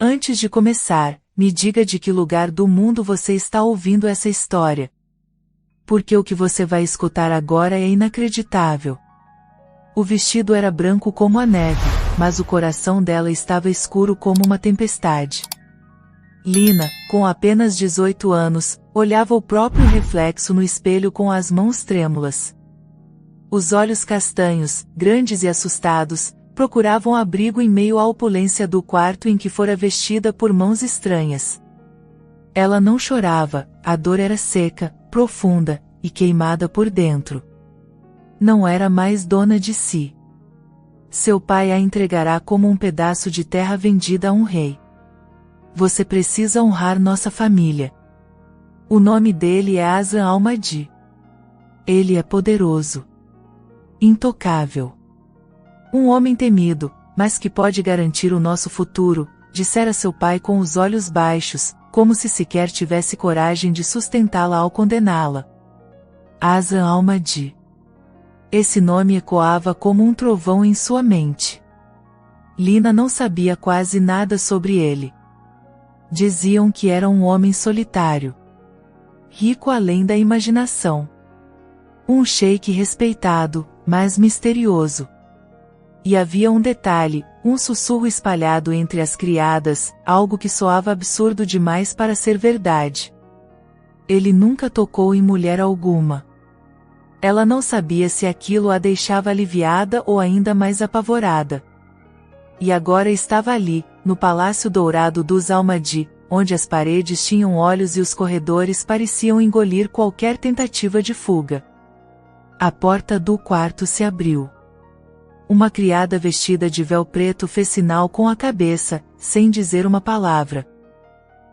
Antes de começar, me diga de que lugar do mundo você está ouvindo essa história. Porque o que você vai escutar agora é inacreditável. O vestido era branco como a neve, mas o coração dela estava escuro como uma tempestade. Lina, com apenas 18 anos, olhava o próprio reflexo no espelho com as mãos trêmulas. Os olhos castanhos, grandes e assustados, procuravam abrigo em meio à opulência do quarto em que fora vestida por mãos estranhas. Ela não chorava, a dor era seca, profunda, e queimada por dentro. Não era mais dona de si. Seu pai a entregará como um pedaço de terra vendida a um rei. Você precisa honrar nossa família. O nome dele é Azra Al-Mahdi. Ele é poderoso. Intocável. Um homem temido, mas que pode garantir o nosso futuro, dissera seu pai com os olhos baixos, como se sequer tivesse coragem de sustentá-la ao condená-la. Azra Al-Mahdi. Esse nome ecoava como um trovão em sua mente. Lina não sabia quase nada sobre ele. Diziam que era um homem solitário. Rico além da imaginação. Um sheik respeitado, mas misterioso. E havia um detalhe, um sussurro espalhado entre as criadas, algo que soava absurdo demais para ser verdade. Ele nunca tocou em mulher alguma. Ela não sabia se aquilo a deixava aliviada ou ainda mais apavorada. E agora estava ali, no Palácio Dourado dos Al-Mahdi, onde as paredes tinham olhos e os corredores pareciam engolir qualquer tentativa de fuga. A porta do quarto se abriu. Uma criada vestida de véu preto fez sinal com a cabeça, sem dizer uma palavra.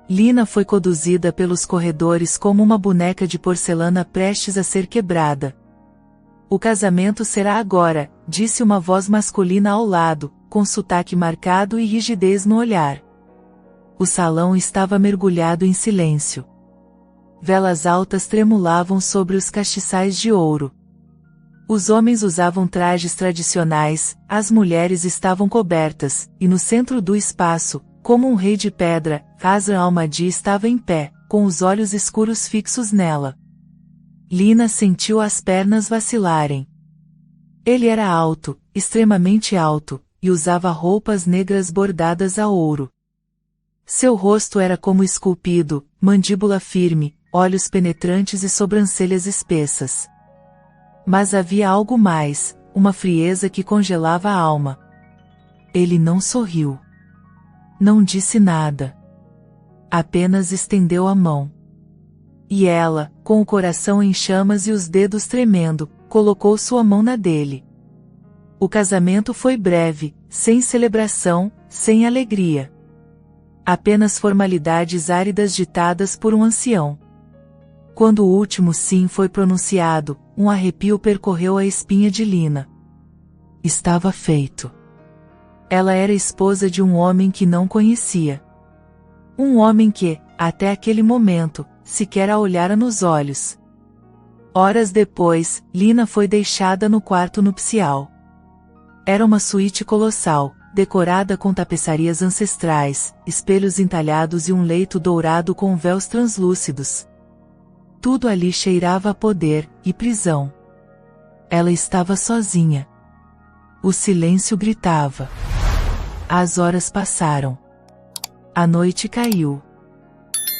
Lina foi conduzida pelos corredores como uma boneca de porcelana prestes a ser quebrada. O casamento será agora, disse uma voz masculina ao lado, com sotaque marcado e rigidez no olhar. O salão estava mergulhado em silêncio. Velas altas tremulavam sobre os castiçais de ouro. Os homens usavam trajes tradicionais, as mulheres estavam cobertas, e no centro do espaço, como um rei de pedra, Azra Al-Mahdi estava em pé, com os olhos escuros fixos nela. Lina sentiu as pernas vacilarem. Ele era alto, extremamente alto, e usava roupas negras bordadas a ouro. Seu rosto era como esculpido, mandíbula firme, olhos penetrantes e sobrancelhas espessas. Mas havia algo mais, uma frieza que congelava a alma. Ele não sorriu. Não disse nada. Apenas estendeu a mão. E ela, com o coração em chamas e os dedos tremendo, colocou sua mão na dele. O casamento foi breve, sem celebração, sem alegria. Apenas formalidades áridas ditadas por um ancião. Quando o último sim foi pronunciado, um arrepio percorreu a espinha de Lina. Estava feito. Ela era esposa de um homem que não conhecia. Um homem que, até aquele momento, sequer a olhara nos olhos. Horas depois, Lina foi deixada no quarto nupcial. Era uma suíte colossal, decorada com tapeçarias ancestrais, espelhos entalhados e um leito dourado com véus translúcidos. Tudo ali cheirava a poder e prisão. Ela estava sozinha. O silêncio gritava. As horas passaram. A noite caiu.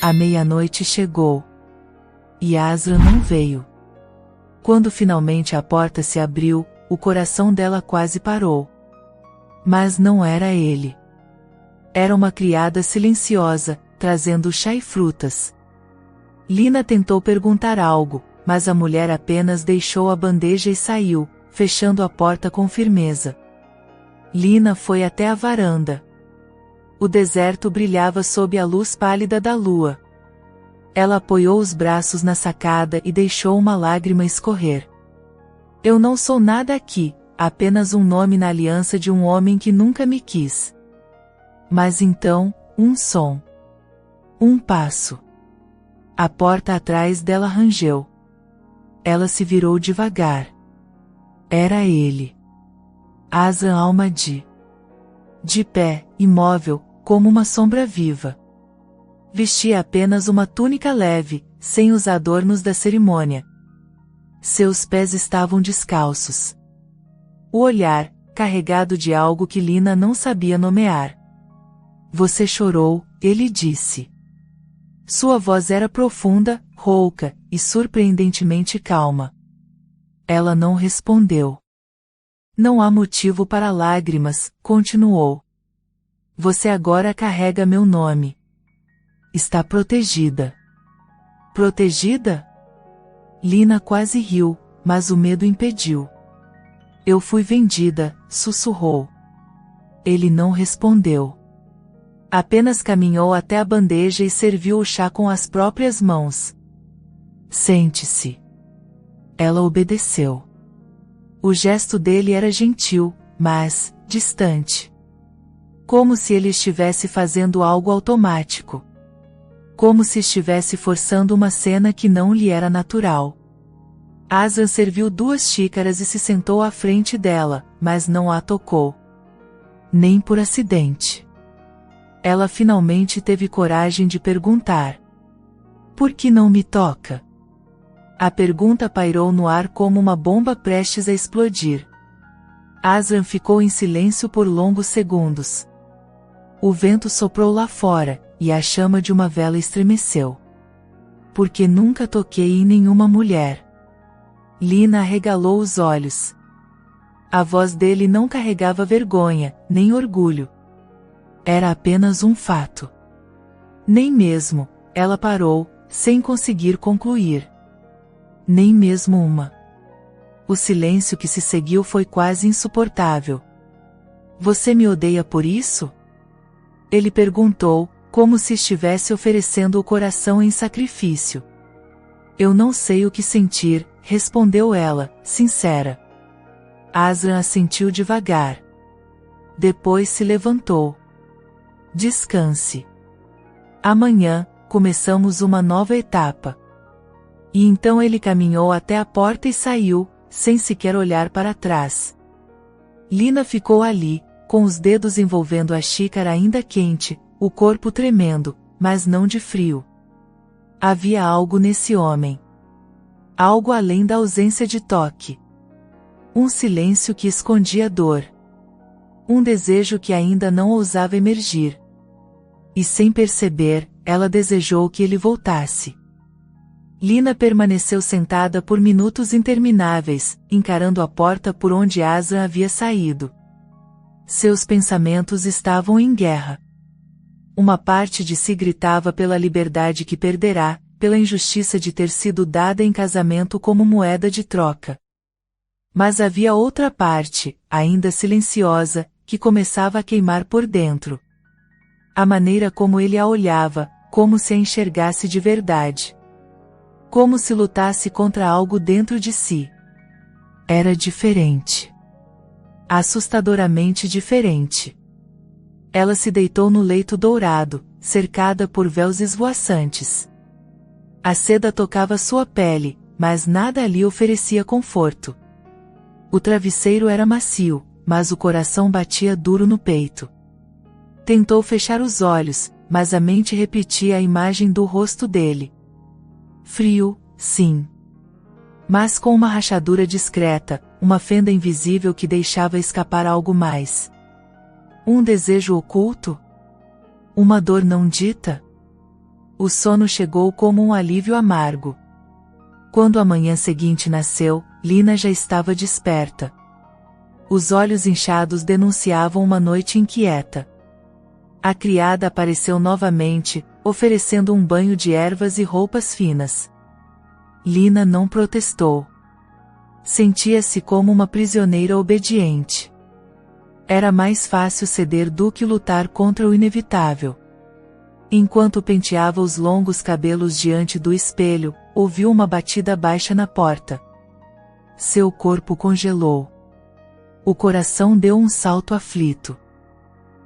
A meia-noite chegou. E Azra não veio. Quando finalmente a porta se abriu, o coração dela quase parou. Mas não era ele. Era uma criada silenciosa, trazendo chá e frutas. Lina tentou perguntar algo, mas a mulher apenas deixou a bandeja e saiu, fechando a porta com firmeza. Lina foi até a varanda. O deserto brilhava sob a luz pálida da lua. Ela apoiou os braços na sacada e deixou uma lágrima escorrer. Eu não sou nada aqui, apenas um nome na aliança de um homem que nunca me quis. Mas então, um som. Um passo. A porta atrás dela rangeu. Ela se virou devagar. Era ele. Azra Al-Mahdi. De pé, imóvel, como uma sombra viva. Vestia apenas uma túnica leve, sem os adornos da cerimônia. Seus pés estavam descalços. O olhar, carregado de algo que Lina não sabia nomear. Você chorou, ele disse. Sua voz era profunda, rouca, e surpreendentemente calma. Ela não respondeu. Não há motivo para lágrimas, continuou. Você agora carrega meu nome. Está protegida. Protegida? Lina quase riu, mas o medo impediu. Eu fui vendida, sussurrou. Ele não respondeu. Apenas caminhou até a bandeja e serviu o chá com as próprias mãos. Sente-se. Ela obedeceu. O gesto dele era gentil, mas distante. Como se ele estivesse fazendo algo automático. Como se estivesse forçando uma cena que não lhe era natural. Azran serviu 2 xícaras e se sentou à frente dela, mas não a tocou. Nem por acidente. Ela finalmente teve coragem de perguntar. Por que não me toca? A pergunta pairou no ar como uma bomba prestes a explodir. Azran ficou em silêncio por longos segundos. O vento soprou lá fora, e a chama de uma vela estremeceu. Porque nunca toquei em nenhuma mulher. Lina arregalou os olhos. A voz dele não carregava vergonha, nem orgulho. Era apenas um fato. Nem mesmo, ela parou, sem conseguir concluir. Nem mesmo uma. O silêncio que se seguiu foi quase insuportável. Você me odeia por isso? Ele perguntou, como se estivesse oferecendo o coração em sacrifício. Eu não sei o que sentir, respondeu ela, sincera. Azran assentiu devagar. Depois se levantou. Descanse. Amanhã, começamos uma nova etapa. E então ele caminhou até a porta e saiu, sem sequer olhar para trás. Lina ficou ali, com os dedos envolvendo a xícara ainda quente, o corpo tremendo, mas não de frio. Havia algo nesse homem. Algo além da ausência de toque. Um silêncio que escondia dor. Um desejo que ainda não ousava emergir. E sem perceber, ela desejou que ele voltasse. Lina permaneceu sentada por minutos intermináveis, encarando a porta por onde Azran havia saído. Seus pensamentos estavam em guerra. Uma parte de si gritava pela liberdade que perderá, pela injustiça de ter sido dada em casamento como moeda de troca. Mas havia outra parte, ainda silenciosa, que começava a queimar por dentro. A maneira como ele a olhava, como se a enxergasse de verdade. Como se lutasse contra algo dentro de si. Era diferente. Assustadoramente diferente. Ela se deitou no leito dourado, cercada por véus esvoaçantes. A seda tocava sua pele, mas nada ali oferecia conforto. O travesseiro era macio, mas o coração batia duro no peito. Tentou fechar os olhos, mas a mente repetia a imagem do rosto dele. Frio, sim. Mas com uma rachadura discreta, uma fenda invisível que deixava escapar algo mais. Um desejo oculto? Uma dor não dita? O sono chegou como um alívio amargo. Quando a manhã seguinte nasceu, Lina já estava desperta. Os olhos inchados denunciavam uma noite inquieta. A criada apareceu novamente, oferecendo um banho de ervas e roupas finas. Lina não protestou. Sentia-se como uma prisioneira obediente. Era mais fácil ceder do que lutar contra o inevitável. Enquanto penteava os longos cabelos diante do espelho, ouviu uma batida baixa na porta. Seu corpo congelou. O coração deu um salto aflito.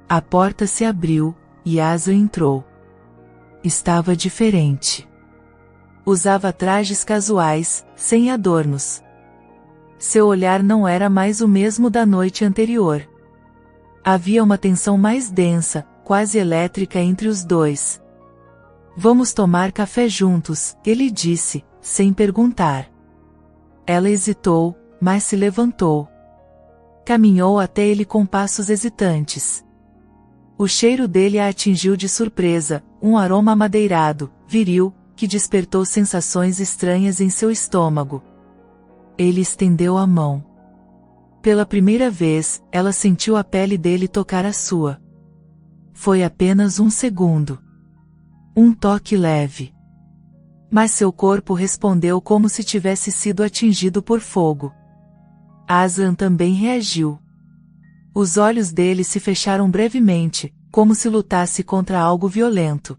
A porta se abriu, e Azran entrou. Estava diferente. Usava trajes casuais, sem adornos. Seu olhar não era mais o mesmo da noite anterior. Havia uma tensão mais densa, quase elétrica entre os dois. Vamos tomar café juntos, ele disse, sem perguntar. Ela hesitou, mas se levantou. Caminhou até ele com passos hesitantes. O cheiro dele a atingiu de surpresa, um aroma amadeirado, viril, que despertou sensações estranhas em seu estômago. Ele estendeu a mão. Pela primeira vez, ela sentiu a pele dele tocar a sua. Foi apenas um segundo. Um toque leve. Mas seu corpo respondeu como se tivesse sido atingido por fogo. Aslan também reagiu. Os olhos dele se fecharam brevemente, como se lutasse contra algo violento.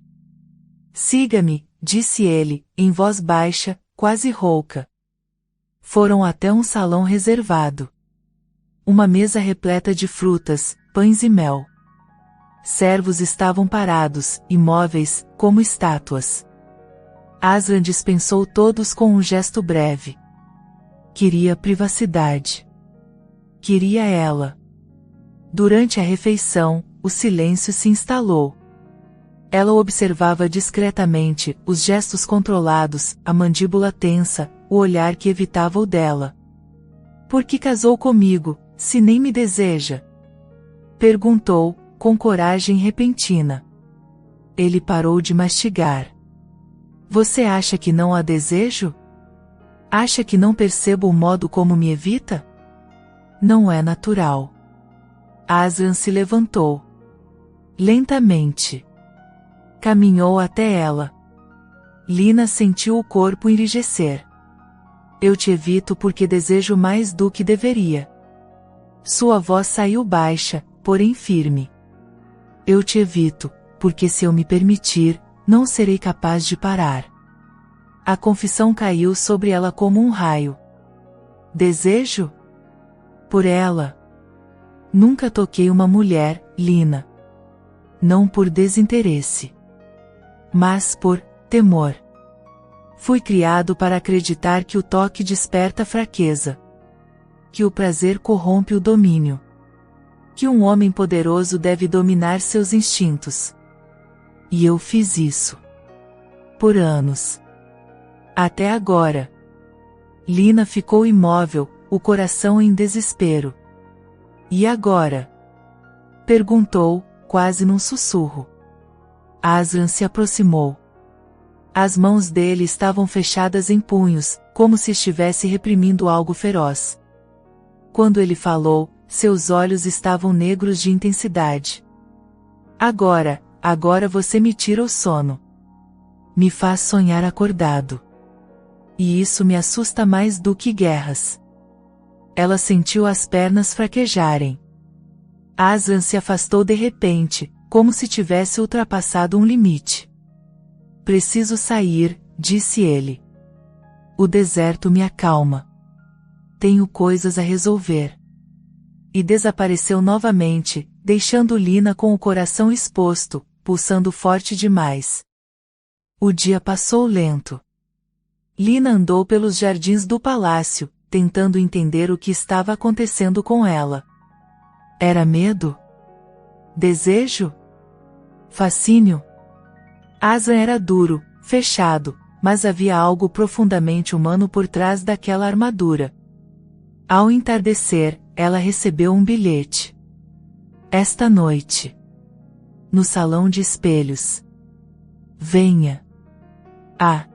Siga-me, disse ele, em voz baixa, quase rouca. Foram até um salão reservado. Uma mesa repleta de frutas, pães e mel. Servos estavam parados, imóveis, como estátuas. Aslan dispensou todos com um gesto breve. Queria privacidade. Queria ela. Durante a refeição, o silêncio se instalou. Ela observava discretamente, os gestos controlados, a mandíbula tensa, o olhar que evitava o dela. Por que casou comigo, se nem me deseja? Perguntou, com coragem repentina. Ele parou de mastigar. Você acha que não a desejo? Acha que não percebo o modo como me evita? Não é natural. Aslan se levantou. Lentamente. Caminhou até ela. Lina sentiu o corpo enrijecer. Eu te evito porque desejo mais do que deveria. Sua voz saiu baixa, porém firme. Eu te evito, porque se eu me permitir, não serei capaz de parar. A confissão caiu sobre ela como um raio. Desejo? Por ela. Nunca toquei uma mulher, Lina. Não por desinteresse. Mas por temor. Fui criado para acreditar que o toque desperta fraqueza. Que o prazer corrompe o domínio. Que um homem poderoso deve dominar seus instintos. E eu fiz isso. Por anos. Até agora. Lina ficou imóvel, o coração em desespero. E agora? Perguntou, quase num sussurro. Aslan se aproximou. As mãos dele estavam fechadas em punhos, como se estivesse reprimindo algo feroz. Quando ele falou, seus olhos estavam negros de intensidade. Agora você me tira o sono. Me faz sonhar acordado. E isso me assusta mais do que guerras. Ela sentiu as pernas fraquejarem. Aslan se afastou de repente, como se tivesse ultrapassado um limite. Preciso sair, disse ele. O deserto me acalma. Tenho coisas a resolver. E desapareceu novamente, deixando Lina com o coração exposto, pulsando forte demais. O dia passou lento. Lina andou pelos jardins do palácio, tentando entender o que estava acontecendo com ela. Era medo? Desejo? Fascínio? Aslan era duro, fechado, mas havia algo profundamente humano por trás daquela armadura. Ao entardecer, ela recebeu um bilhete. Esta noite. No salão de espelhos. Venha. Ah.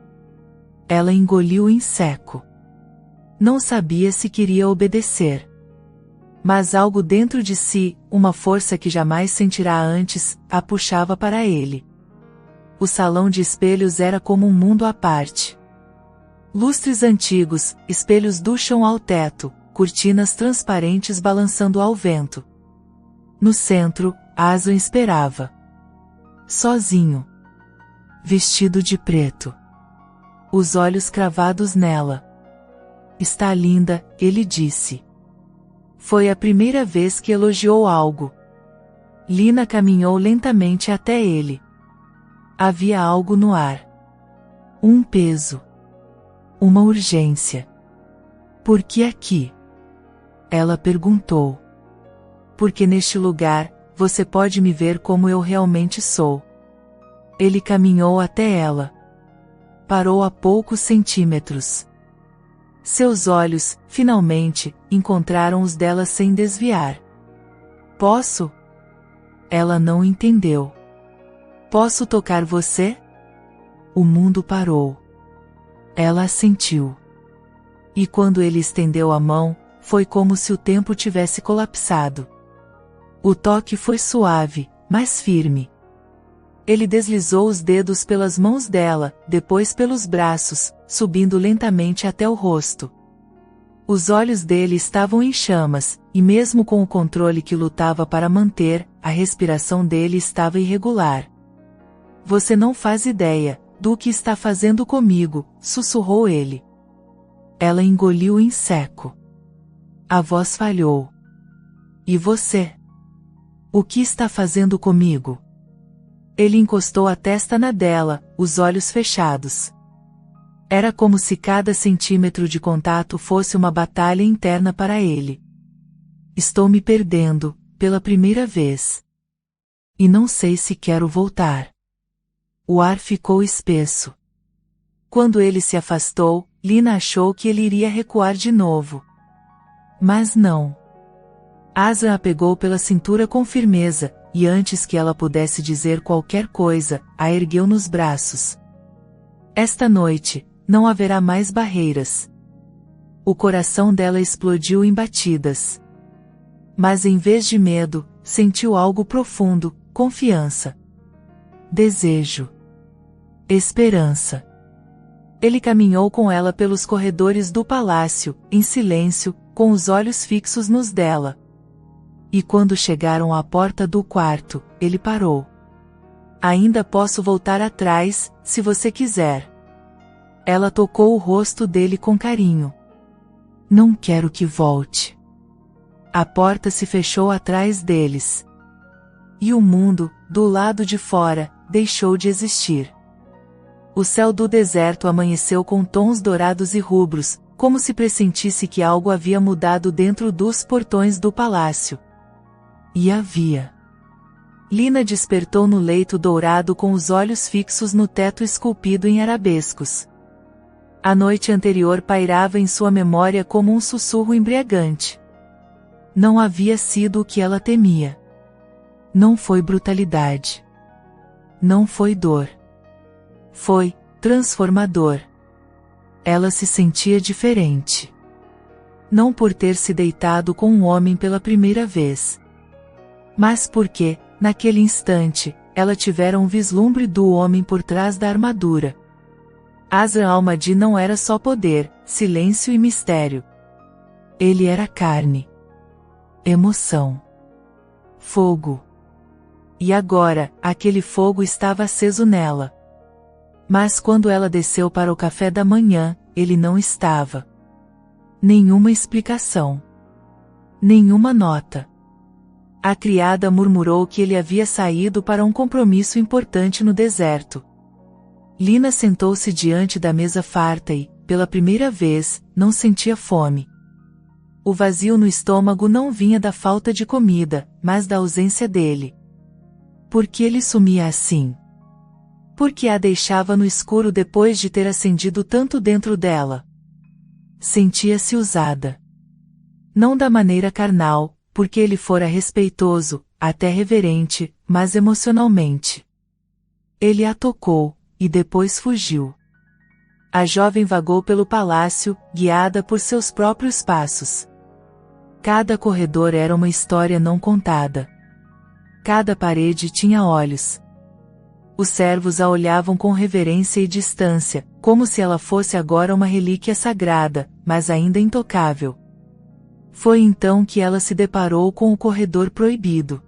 Ela engoliu em seco. Não sabia se queria obedecer. Mas algo dentro de si, uma força que jamais sentirá antes, a puxava para ele. O salão de espelhos era como um mundo à parte. Lustres antigos, espelhos do chão ao teto, cortinas transparentes balançando ao vento. No centro, Aslan esperava. Sozinho. Vestido de preto. Os olhos cravados nela. Está linda, ele disse. Foi a primeira vez que elogiou algo. Lina caminhou lentamente até ele. Havia algo no ar. Um peso. Uma urgência. Por que aqui? Ela perguntou. Porque neste lugar, você pode me ver como eu realmente sou. Ele caminhou até ela. Parou a poucos centímetros. Seus olhos, finalmente, encontraram os dela sem desviar. Posso? Ela não entendeu. Posso tocar você? O mundo parou. Ela assentiu. E quando ele estendeu a mão, foi como se o tempo tivesse colapsado. O toque foi suave, mas firme. Ele deslizou os dedos pelas mãos dela, depois pelos braços, subindo lentamente até o rosto. Os olhos dele estavam em chamas, e mesmo com o controle que lutava para manter, a respiração dele estava irregular. Você não faz ideia do que está fazendo comigo, sussurrou ele. Ela engoliu em seco. A voz falhou. E você? O que está fazendo comigo? Ele encostou a testa na dela, os olhos fechados. Era como se cada centímetro de contato fosse uma batalha interna para ele. Estou me perdendo, pela primeira vez. E não sei se quero voltar. O ar ficou espesso. Quando ele se afastou, Lina achou que ele iria recuar de novo. Mas não. Asra a pegou pela cintura com firmeza, e antes que ela pudesse dizer qualquer coisa, a ergueu nos braços. Esta noite, não haverá mais barreiras. O coração dela explodiu em batidas. Mas em vez de medo, sentiu algo profundo, confiança. Desejo. Esperança. Ele caminhou com ela pelos corredores do palácio, em silêncio, com os olhos fixos nos dela. E quando chegaram à porta do quarto, ele parou. Ainda posso voltar atrás, se você quiser. Ela tocou o rosto dele com carinho. Não quero que volte. A porta se fechou atrás deles. E o mundo, do lado de fora, deixou de existir. O céu do deserto amanheceu com tons dourados e rubros, como se pressentisse que algo havia mudado dentro dos portões do palácio. E havia. Lina despertou no leito dourado com os olhos fixos no teto esculpido em arabescos. A noite anterior pairava em sua memória como um sussurro embriagante. Não havia sido o que ela temia. Não foi brutalidade. Não foi dor. Foi transformador. Ela se sentia diferente. Não por ter se deitado com um homem pela primeira vez. Mas porque, naquele instante, ela tivera um vislumbre do homem por trás da armadura. Asra Almadi não era só poder, silêncio e mistério. Ele era carne. Emoção. Fogo. E agora, aquele fogo estava aceso nela. Mas quando ela desceu para o café da manhã, ele não estava. Nenhuma explicação. Nenhuma nota. A criada murmurou que ele havia saído para um compromisso importante no deserto. Lina sentou-se diante da mesa farta e, pela primeira vez, não sentia fome. O vazio no estômago não vinha da falta de comida, mas da ausência dele. Por que ele sumia assim? Por que a deixava no escuro depois de ter acendido tanto dentro dela? Sentia-se usada. Não da maneira carnal, porque ele fora respeitoso, até reverente, mas emocionalmente. Ele a tocou, e depois fugiu. A jovem vagou pelo palácio, guiada por seus próprios passos. Cada corredor era uma história não contada. Cada parede tinha olhos. Os servos a olhavam com reverência e distância, como se ela fosse agora uma relíquia sagrada, mas ainda intocável. Foi então que ela se deparou com o corredor proibido.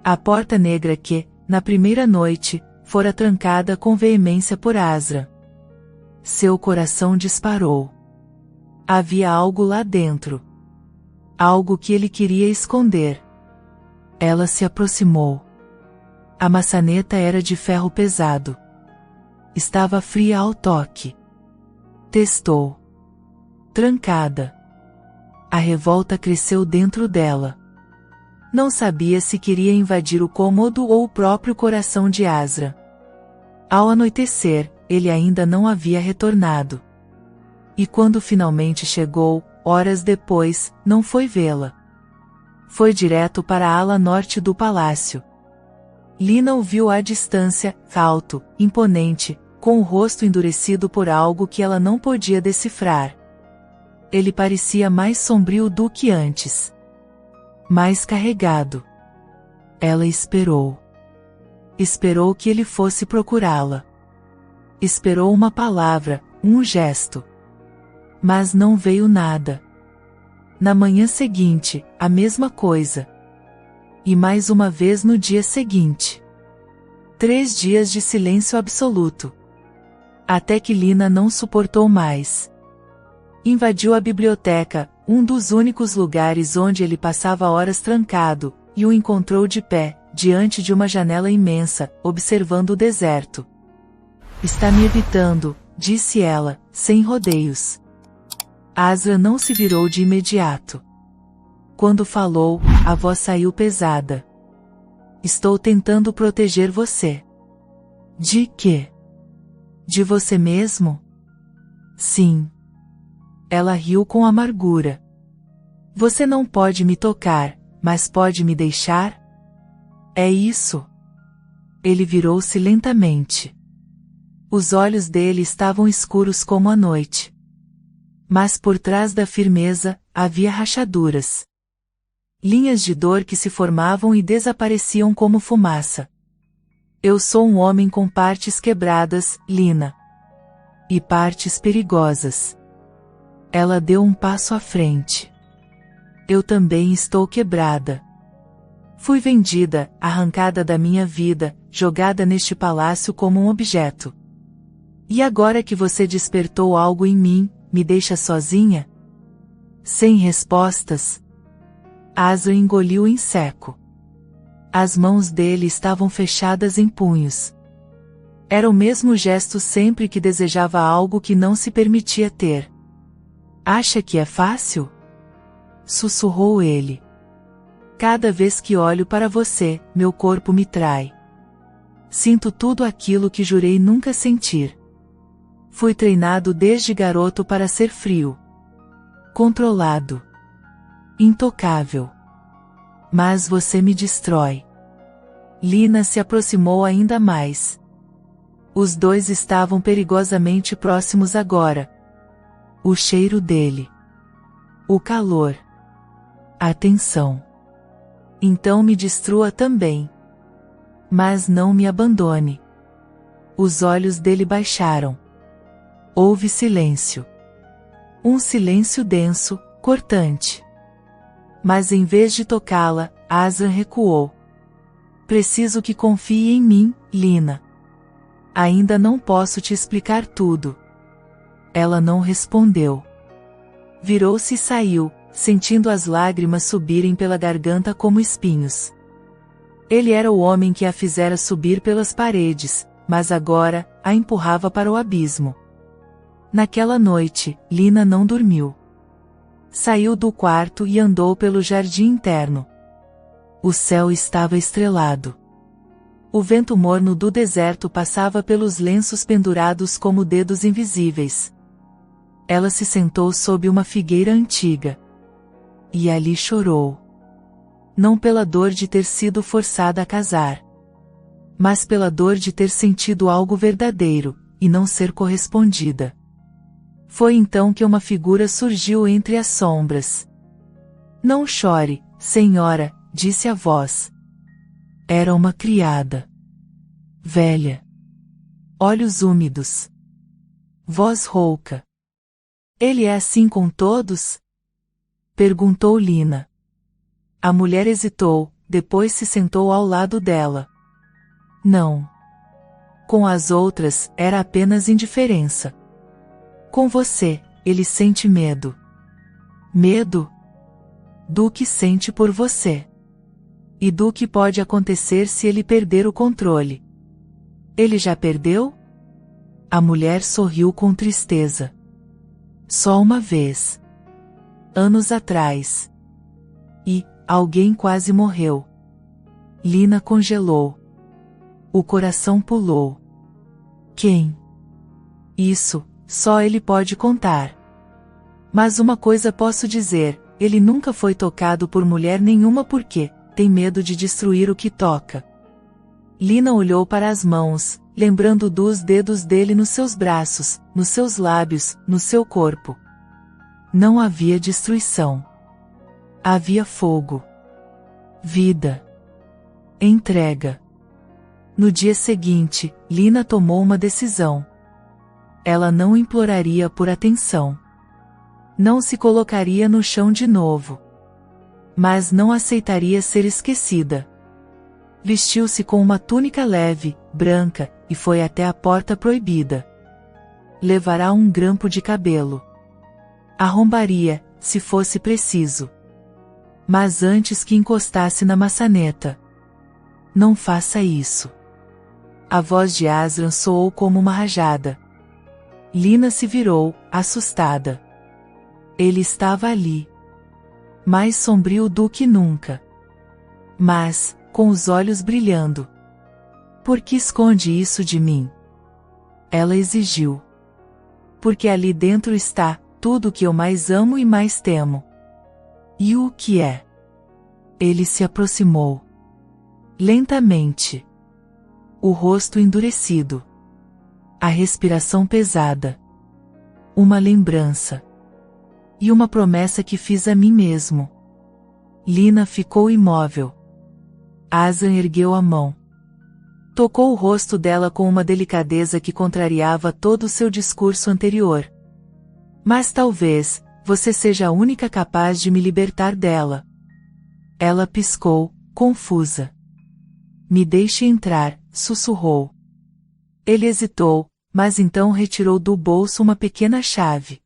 A porta negra que, na primeira noite, fora trancada com veemência por Asra. Seu coração disparou. Havia algo lá dentro. Algo que ele queria esconder. Ela se aproximou. A maçaneta era de ferro pesado. Estava fria ao toque. Testou. Trancada. A revolta cresceu dentro dela. Não sabia se queria invadir o cômodo ou o próprio coração de Asra. Ao anoitecer, ele ainda não havia retornado. E quando finalmente chegou, horas depois, não foi vê-la. Foi direto para a ala norte do palácio. Lina o viu à distância, alto, imponente, com o rosto endurecido por algo que ela não podia decifrar. Ele parecia mais sombrio do que antes. Mais carregado. Ela esperou. Esperou que ele fosse procurá-la. Esperou uma palavra, um gesto. Mas não veio nada. Na manhã seguinte, a mesma coisa. E mais uma vez no dia seguinte. 3 dias de silêncio absoluto. Até que Lina não suportou mais. Invadiu a biblioteca, um dos únicos lugares onde ele passava horas trancado, e o encontrou de pé, diante de uma janela imensa, observando o deserto. "Está me evitando", disse ela, sem rodeios. Asra não se virou de imediato. Quando falou, a voz saiu pesada. "Estou tentando proteger você." "De quê?" "De você mesmo?" "Sim." Ela riu com amargura. "Você não pode me tocar, mas pode me deixar?" "É isso." Ele virou-se lentamente. Os olhos dele estavam escuros como a noite. Mas por trás da firmeza, havia rachaduras. Linhas de dor que se formavam e desapareciam como fumaça. "Eu sou um homem com partes quebradas, Lina. E partes perigosas." Ela deu um passo à frente. "Eu também estou quebrada. Fui vendida, arrancada da minha vida, jogada neste palácio como um objeto. E agora que você despertou algo em mim, me deixa sozinha?" Sem respostas. Asra engoliu em seco. As mãos dele estavam fechadas em punhos. Era o mesmo gesto sempre que desejava algo que não se permitia ter. "Acha que é fácil?" sussurrou ele. "Cada vez que olho para você, meu corpo me trai. Sinto tudo aquilo que jurei nunca sentir. Fui treinado desde garoto para ser frio. Controlado. Intocável. Mas você me destrói." Lina se aproximou ainda mais. Os dois estavam perigosamente próximos agora. O cheiro dele. O calor. A tensão. "Então me destrua também. Mas não me abandone." Os olhos dele baixaram. Houve silêncio. Um silêncio denso, cortante. Mas em vez de tocá-la, Asra recuou. "Preciso que confie em mim, Lina. Ainda não posso te explicar tudo." Ela não respondeu. Virou-se e saiu, sentindo as lágrimas subirem pela garganta como espinhos. Ele era o homem que a fizera subir pelas paredes, mas agora, a empurrava para o abismo. Naquela noite, Lina não dormiu. Saiu do quarto e andou pelo jardim interno. O céu estava estrelado. O vento morno do deserto passava pelos lenços pendurados como dedos invisíveis. Ela se sentou sob uma figueira antiga. E ali chorou. Não pela dor de ter sido forçada a casar, mas pela dor de ter sentido algo verdadeiro, e não ser correspondida. Foi então que uma figura surgiu entre as sombras. "Não chore, senhora", disse a voz. Era uma criada. Velha. Olhos úmidos. Voz rouca. "Ele é assim com todos?" perguntou Lina. A mulher hesitou, depois se sentou ao lado dela. "Não. Com as outras, era apenas indiferença. Com você, ele sente medo." "Medo? Do que sente por você. E do que pode acontecer se ele perder o controle." "Ele já perdeu?" A mulher sorriu com tristeza. "Só uma vez. Anos atrás. E, alguém quase morreu. Lina congelou. O coração pulou. Quem? Isso, só ele pode contar. Mas uma coisa posso dizer, ele nunca foi tocado por mulher nenhuma porque tem medo de destruir o que toca. Lina olhou para as mãos, lembrando dos dedos dele nos seus braços, nos seus lábios, no seu corpo. Não havia destruição. Havia fogo. Vida. Entrega. No dia seguinte, Lina tomou uma decisão. Ela não imploraria por atenção. Não se colocaria no chão de novo. Mas não aceitaria ser esquecida. Vestiu-se com uma túnica leve, branca, e foi até a porta proibida. Levará um grampo de cabelo. Arrombaria, se fosse preciso. Mas antes que encostasse na maçaneta. Não faça isso. A voz de Aslan soou como uma rajada. Lina se virou, assustada. Ele estava ali. Mais sombrio do que nunca. Mas, com os olhos brilhando. Por que esconde isso de mim? Ela exigiu. Porque ali dentro está tudo o que eu mais amo e mais temo. E o que é? Ele se aproximou. Lentamente. O rosto endurecido. A respiração pesada. Uma lembrança. E uma promessa que fiz a mim mesmo. Lina ficou imóvel. Aslan ergueu a mão. Tocou o rosto dela com uma delicadeza que contrariava todo o seu discurso anterior. Mas talvez, você seja a única capaz de me libertar dela. Ela piscou, confusa. Me deixe entrar, sussurrou. Ele hesitou, mas então retirou do bolso uma pequena chave.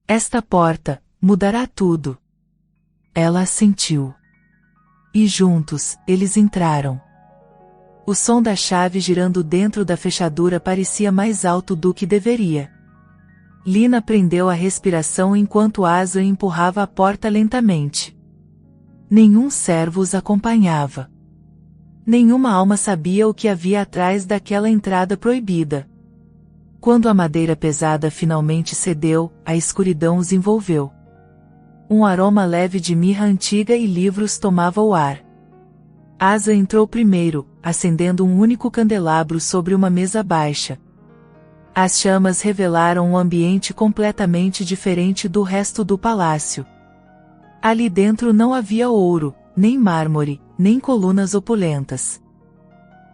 Esta porta mudará tudo. Ela assentiu. E juntos, eles entraram. O som da chave girando dentro da fechadura parecia mais alto do que deveria. Lina prendeu a respiração enquanto Aslan empurrava a porta lentamente. Nenhum servo os acompanhava. Nenhuma alma sabia o que havia atrás daquela entrada proibida. Quando a madeira pesada finalmente cedeu, a escuridão os envolveu. Um aroma leve de mirra antiga e livros tomava o ar. Aslan entrou primeiro, acendendo um único candelabro sobre uma mesa baixa. As chamas revelaram um ambiente completamente diferente do resto do palácio. Ali dentro não havia ouro, nem mármore, nem colunas opulentas.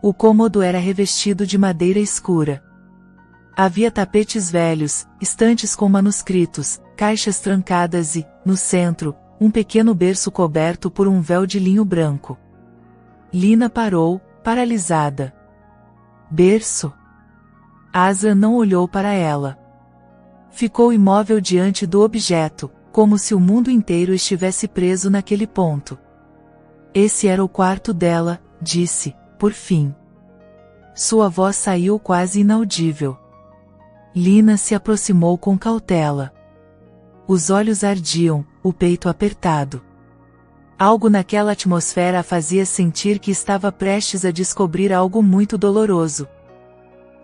O cômodo era revestido de madeira escura. Havia tapetes velhos, estantes com manuscritos, caixas trancadas e, no centro, um pequeno berço coberto por um véu de linho branco. Lina parou, paralisada. Berço? Aslan não olhou para ela. Ficou imóvel diante do objeto, como se o mundo inteiro estivesse preso naquele ponto. Esse era o quarto dela, disse, por fim. Sua voz saiu quase inaudível. Lina se aproximou com cautela. Os olhos ardiam, o peito apertado. Algo naquela atmosfera a fazia sentir que estava prestes a descobrir algo muito doloroso.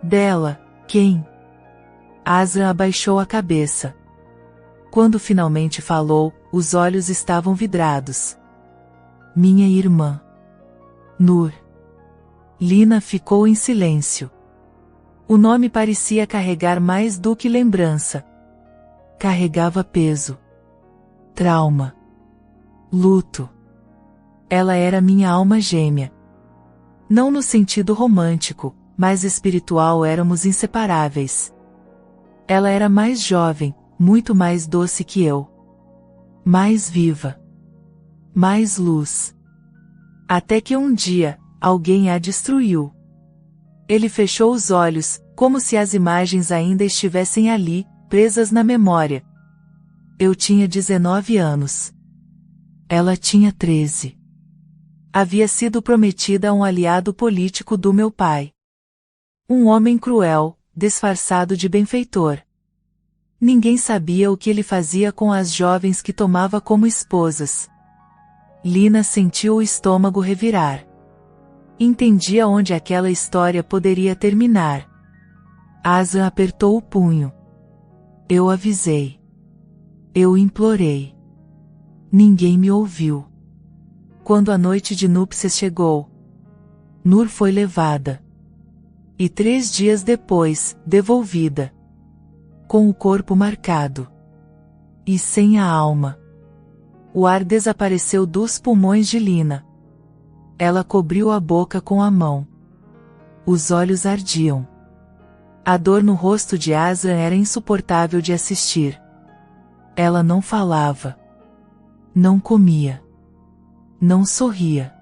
Dela, quem? Aslan abaixou a cabeça. Quando finalmente falou, os olhos estavam vidrados. Minha irmã. Nur. Lina ficou em silêncio. O nome parecia carregar mais do que lembrança. Carregava peso. Trauma. Luto. Ela era minha alma gêmea. Não no sentido romântico, mas espiritual éramos inseparáveis. Ela era mais jovem, muito mais doce que eu. Mais viva. Mais luz. Até que um dia, alguém a destruiu. Ele fechou os olhos, como se as imagens ainda estivessem ali, presas na memória. Eu tinha 19 anos. Ela tinha 13. Havia sido prometida a um aliado político do meu pai. Um homem cruel, disfarçado de benfeitor. Ninguém sabia o que ele fazia com as jovens que tomava como esposas. Lina sentiu o estômago revirar. Entendia onde aquela história poderia terminar. Aslan apertou o punho. Eu avisei. Eu implorei. Ninguém me ouviu. Quando a noite de núpcias chegou, Nur foi levada. E 3 dias depois, devolvida. Com o corpo marcado. E sem a alma. O ar desapareceu dos pulmões de Lina. Ela cobriu a boca com a mão. Os olhos ardiam. A dor no rosto de Aslan era insuportável de assistir. Ela não falava. Não comia. Não sorria.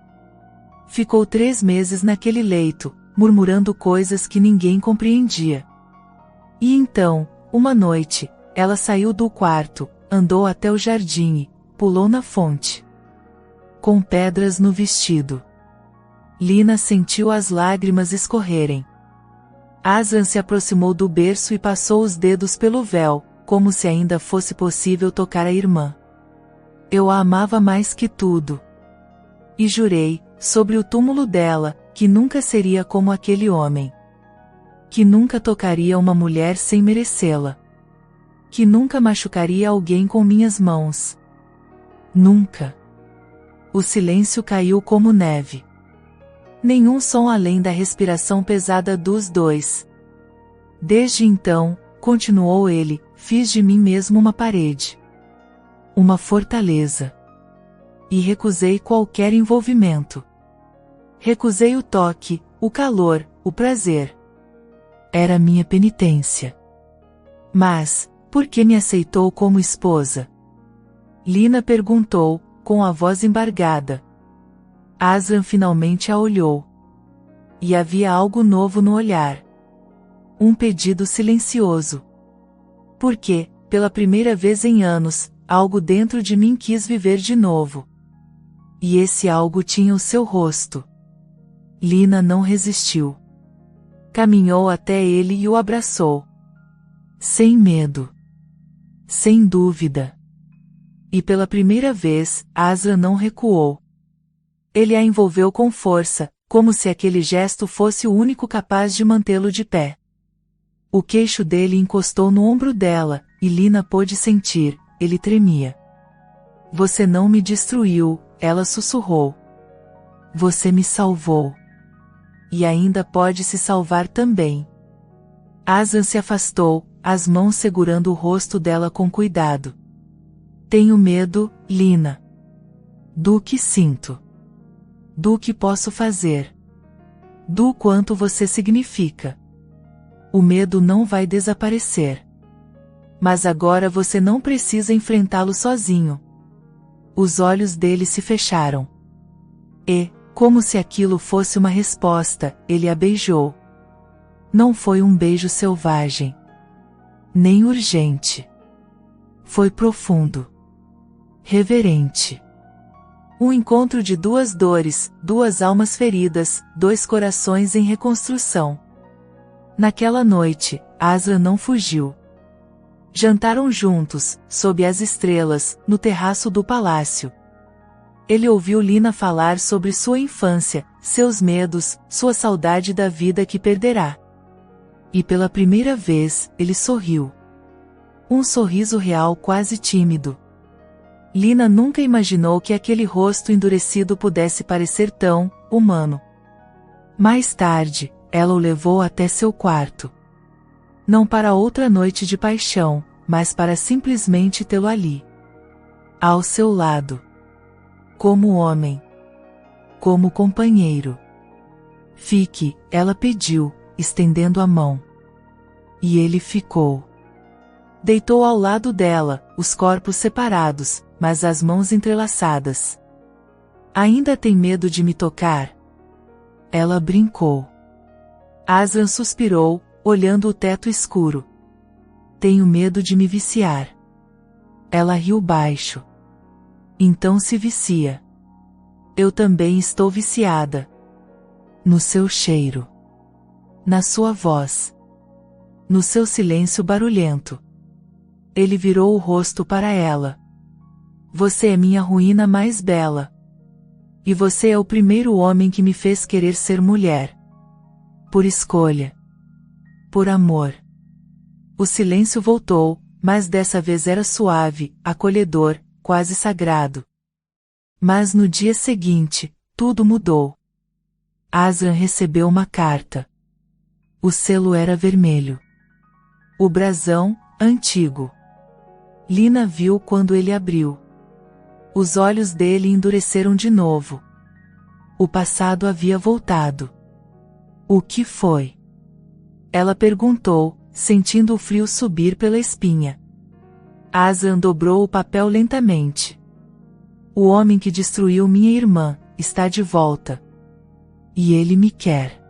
Ficou 3 meses naquele leito, murmurando coisas que ninguém compreendia. E então, uma noite, ela saiu do quarto, andou até o jardim e pulou na fonte. Com pedras no vestido. Lina sentiu as lágrimas escorrerem. Aslan se aproximou do berço e passou os dedos pelo véu, como se ainda fosse possível tocar a irmã. Eu a amava mais que tudo. E jurei, sobre o túmulo dela, que nunca seria como aquele homem. Que nunca tocaria uma mulher sem merecê-la. Que nunca machucaria alguém com minhas mãos. Nunca. O silêncio caiu como neve. Nenhum som além da respiração pesada dos dois. Desde então, continuou ele, fiz de mim mesmo uma parede. Uma fortaleza. E recusei qualquer envolvimento. Recusei o toque, o calor, o prazer. Era minha penitência. Mas, por que me aceitou como esposa? Lina perguntou, com a voz embargada. Aslan finalmente a olhou. E havia algo novo no olhar. Um pedido silencioso. Porque, pela primeira vez em anos, algo dentro de mim quis viver de novo. E esse algo tinha o seu rosto. Lina não resistiu. Caminhou até ele e o abraçou. Sem medo. Sem dúvida. E pela primeira vez, Aslan não recuou. Ele a envolveu com força, como se aquele gesto fosse o único capaz de mantê-lo de pé. O queixo dele encostou no ombro dela, e Lina pôde sentir, ele tremia. Você não me destruiu, ela sussurrou. Você me salvou. E ainda pode se salvar também. Aslan se afastou, as mãos segurando o rosto dela com cuidado. Tenho medo, Lina. Do que sinto. Do que posso fazer. Do quanto você significa. O medo não vai desaparecer. Mas agora você não precisa enfrentá-lo sozinho. Os olhos dele se fecharam. E, como se aquilo fosse uma resposta, ele a beijou. Não foi um beijo selvagem. Nem urgente. Foi profundo. Reverente. Um encontro de 2 dores, 2 almas feridas, 2 corações em reconstrução. Naquela noite, Aslan não fugiu. Jantaram juntos, sob as estrelas, no terraço do palácio. Ele ouviu Lina falar sobre sua infância, seus medos, sua saudade da vida que perderá. E pela primeira vez, ele sorriu. Um sorriso real quase tímido. Lina nunca imaginou que aquele rosto endurecido pudesse parecer tão humano. Mais tarde, ela o levou até seu quarto. Não para outra noite de paixão, mas para simplesmente tê-lo ali. Ao seu lado. Como homem. Como companheiro. Fique, ela pediu, estendendo a mão. E ele ficou. Deitou ao lado dela, os corpos separados, mas as mãos entrelaçadas. Ainda tem medo de me tocar? Ela brincou. Aslan suspirou, olhando o teto escuro. Tenho medo de me viciar. Ela riu baixo. Então se vicia. Eu também estou viciada. No seu cheiro. Na sua voz. No seu silêncio barulhento. Ele virou o rosto para ela. Você é minha ruína mais bela. E você é o primeiro homem que me fez querer ser mulher. Por escolha. Por amor. O silêncio voltou, mas dessa vez era suave, acolhedor, quase sagrado. Mas no dia seguinte, tudo mudou. Azran recebeu uma carta. O selo era vermelho. O brasão, antigo. Lina viu quando ele abriu. Os olhos dele endureceram de novo. O passado havia voltado. O que foi? Ela perguntou, sentindo o frio subir pela espinha. Azran dobrou o papel lentamente. O homem que destruiu minha irmã está de volta. E ele me quer.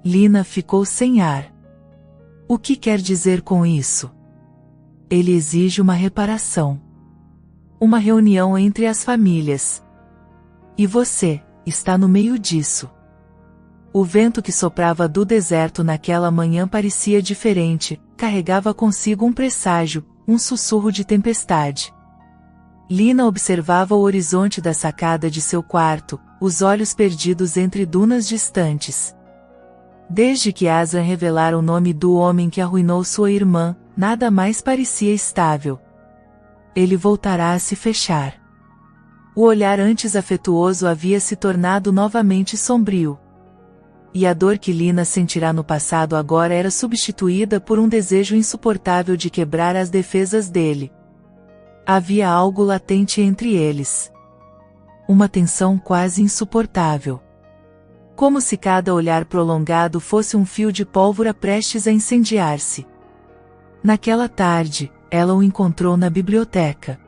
Lina ficou sem ar. O que quer dizer com isso? Ele exige uma reparação. Uma reunião entre as famílias. E você está no meio disso. O vento que soprava do deserto naquela manhã parecia diferente, carregava consigo um presságio, um sussurro de tempestade. Lina observava o horizonte da sacada de seu quarto, os olhos perdidos entre dunas distantes. Desde que Azran revelara o nome do homem que arruinou sua irmã, nada mais parecia estável. Ele voltará a se fechar. O olhar antes afetuoso havia se tornado novamente sombrio. E a dor que Lina sentirá no passado agora era substituída por um desejo insuportável de quebrar as defesas dele. Havia algo latente entre eles. Uma tensão quase insuportável. Como se cada olhar prolongado fosse um fio de pólvora prestes a incendiar-se. Naquela tarde, ela o encontrou na biblioteca.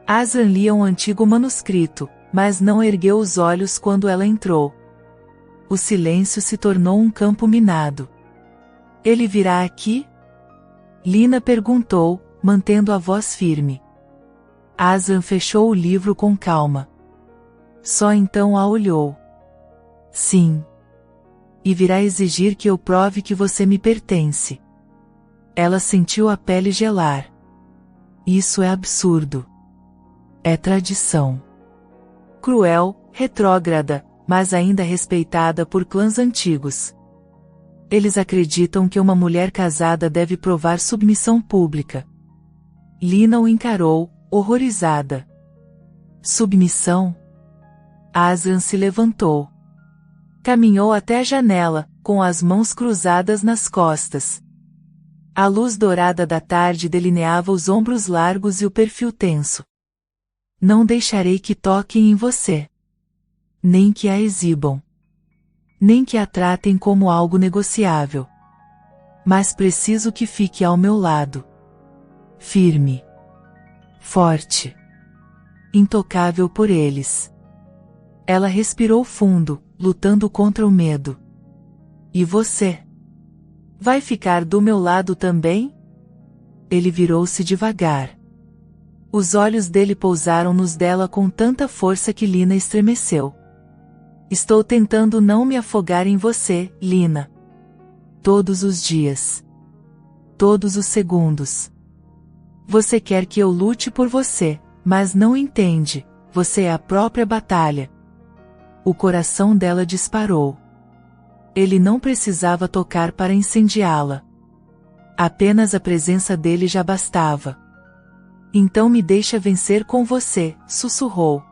Azran lia um antigo manuscrito, mas não ergueu os olhos quando ela entrou. O silêncio se tornou um campo minado. Ele virá aqui? Lina perguntou, mantendo a voz firme. Azran fechou o livro com calma. Só então a olhou. Sim. E virá exigir que eu prove que você me pertence. Ela sentiu a pele gelar. Isso é absurdo. É tradição. Cruel, retrógrada, mas ainda respeitada por clãs antigos. Eles acreditam que uma mulher casada deve provar submissão pública. Lina o encarou, horrorizada. Submissão? Azran se levantou. Caminhou até a janela, com as mãos cruzadas nas costas. A luz dourada da tarde delineava os ombros largos e o perfil tenso. Não deixarei que toquem em você. Nem que a exibam. Nem que a tratem como algo negociável. Mas preciso que fique ao meu lado. Firme. Forte. Intocável por eles. Ela respirou fundo, lutando contra o medo. E você? Vai ficar do meu lado também? Ele virou-se devagar. Os olhos dele pousaram nos dela com tanta força que Lina estremeceu. Estou tentando não me afogar em você, Lina. Todos os dias. Todos os segundos. Você quer que eu lute por você, mas não entende, você é a própria batalha. O coração dela disparou. Ele não precisava tocar para incendiá-la. Apenas a presença dele já bastava. Então me deixa vencer com você, sussurrou.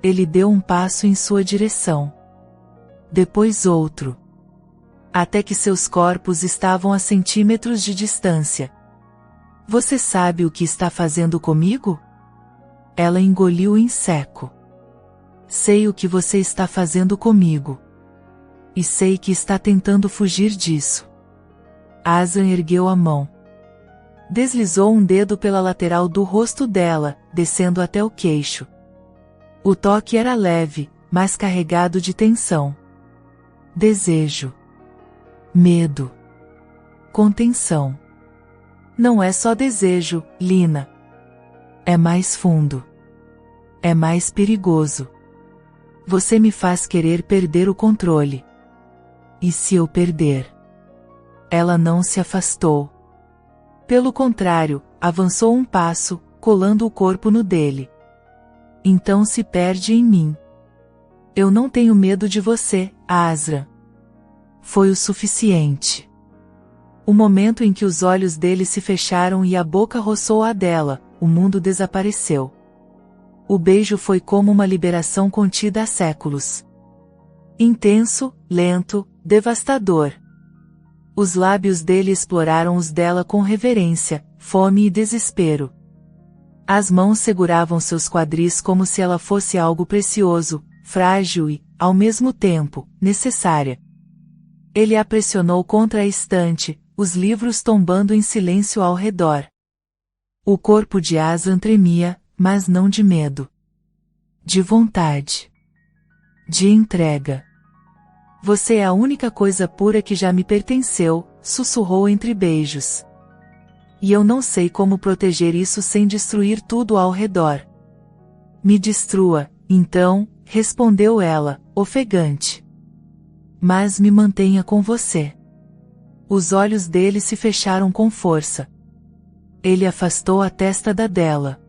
Ele deu um passo em sua direção. Depois outro. Até que seus corpos estavam a centímetros de distância. Você sabe o que está fazendo comigo? Ela engoliu em seco. Sei o que você está fazendo comigo. E sei que está tentando fugir disso. Azran ergueu a mão. Deslizou um dedo pela lateral do rosto dela, descendo até o queixo. O toque era leve, mas carregado de tensão. Desejo. Medo. Contenção. Não é só desejo, Lina. É mais fundo. É mais perigoso. Você me faz querer perder o controle. E se eu perder? Ela não se afastou. Pelo contrário, avançou um passo, colando o corpo no dele. Então se perde em mim. Eu não tenho medo de você, Aslan. Foi o suficiente. O momento em que os olhos dele se fecharam e a boca roçou a dela, o mundo desapareceu. O beijo foi como uma liberação contida há séculos. Intenso, lento, devastador. Os lábios dele exploraram os dela com reverência, fome e desespero. As mãos seguravam seus quadris como se ela fosse algo precioso, frágil e, ao mesmo tempo, necessária. Ele a pressionou contra a estante, os livros tombando em silêncio ao redor. O corpo de Aslan tremia, mas não de medo. De vontade. De entrega. Você é a única coisa pura que já me pertenceu, sussurrou entre beijos. E eu não sei como proteger isso sem destruir tudo ao redor. Me destrua, então, respondeu ela, ofegante. Mas me mantenha com você. Os olhos dele se fecharam com força. Ele afastou a testa da dela.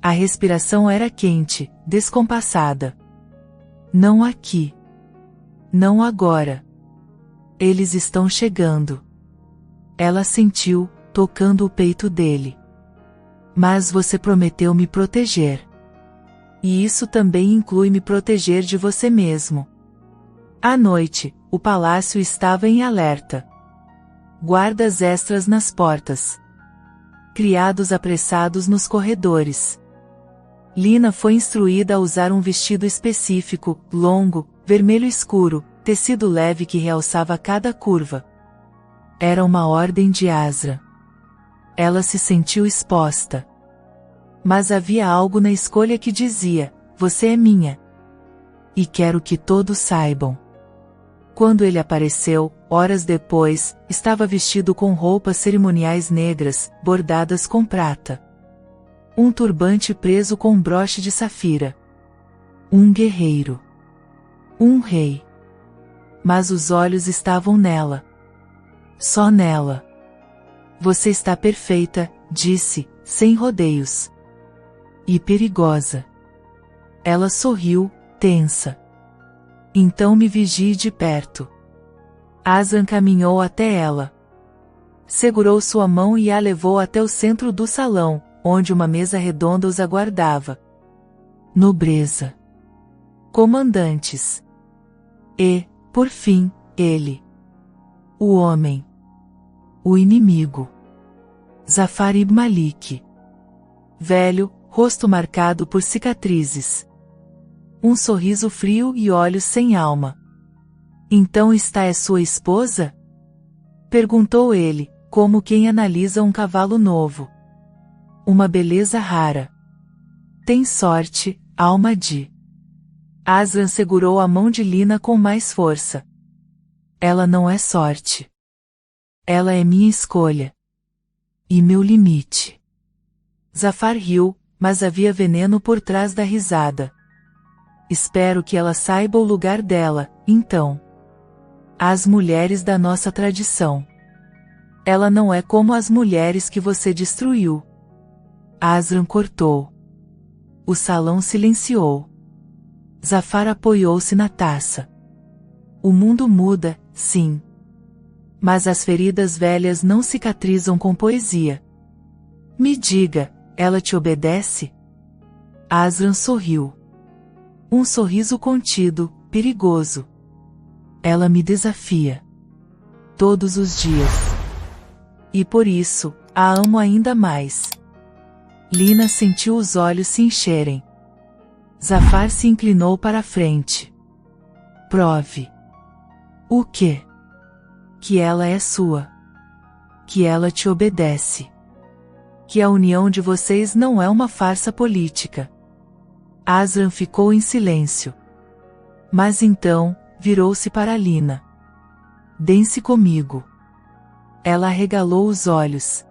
A respiração era quente, descompassada. Não aqui. Não agora. Eles estão chegando. Ela sentiu, tocando o peito dele. Mas você prometeu me proteger. E isso também inclui me proteger de você mesmo. À noite, o palácio estava em alerta. Guardas extras nas portas. Criados apressados nos corredores. Lina foi instruída a usar um vestido específico, longo, vermelho escuro, tecido leve que realçava cada curva. Era uma ordem de Aslan. Ela se sentiu exposta. Mas havia algo na escolha que dizia, você é minha. E quero que todos saibam. Quando ele apareceu, horas depois, estava vestido com roupas cerimoniais negras, bordadas com prata. Um turbante preso com um broche de safira. Um guerreiro. Um rei. Mas os olhos estavam nela. Só nela. Você está perfeita, disse, sem rodeios. E perigosa. Ela sorriu, tensa. Então me vigie de perto. Aslan caminhou até ela. Segurou sua mão e a levou até o centro do salão, onde uma mesa redonda os aguardava. Nobreza. Comandantes. E, por fim, ele. O homem. O inimigo. Zafar ibn Malik. Velho, rosto marcado por cicatrizes. Um sorriso frio e olhos sem alma. Então esta é sua esposa? Perguntou ele, como quem analisa um cavalo novo. Uma beleza rara. Tem sorte, alma de. Aslan segurou a mão de Lina com mais força. Ela não é sorte. Ela é minha escolha. E meu limite. Zafar riu, mas havia veneno por trás da risada. Espero que ela saiba o lugar dela, então. As mulheres da nossa tradição. Ela não é como as mulheres que você destruiu. Aslan cortou. O salão silenciou. Zafar apoiou-se na taça. O mundo muda, sim. Mas as feridas velhas não cicatrizam com poesia. Me diga, ela te obedece? Aslan sorriu. Um sorriso contido, perigoso. Ela me desafia. Todos os dias. E por isso, a amo ainda mais. Lina sentiu os olhos se encherem. Zafar se inclinou para a frente. Prove. O quê? Que ela é sua. Que ela te obedece. Que a união de vocês não é uma farsa política. Aslan ficou em silêncio. Mas então, virou-se para Lina. Dance comigo. Ela arregalou os olhos.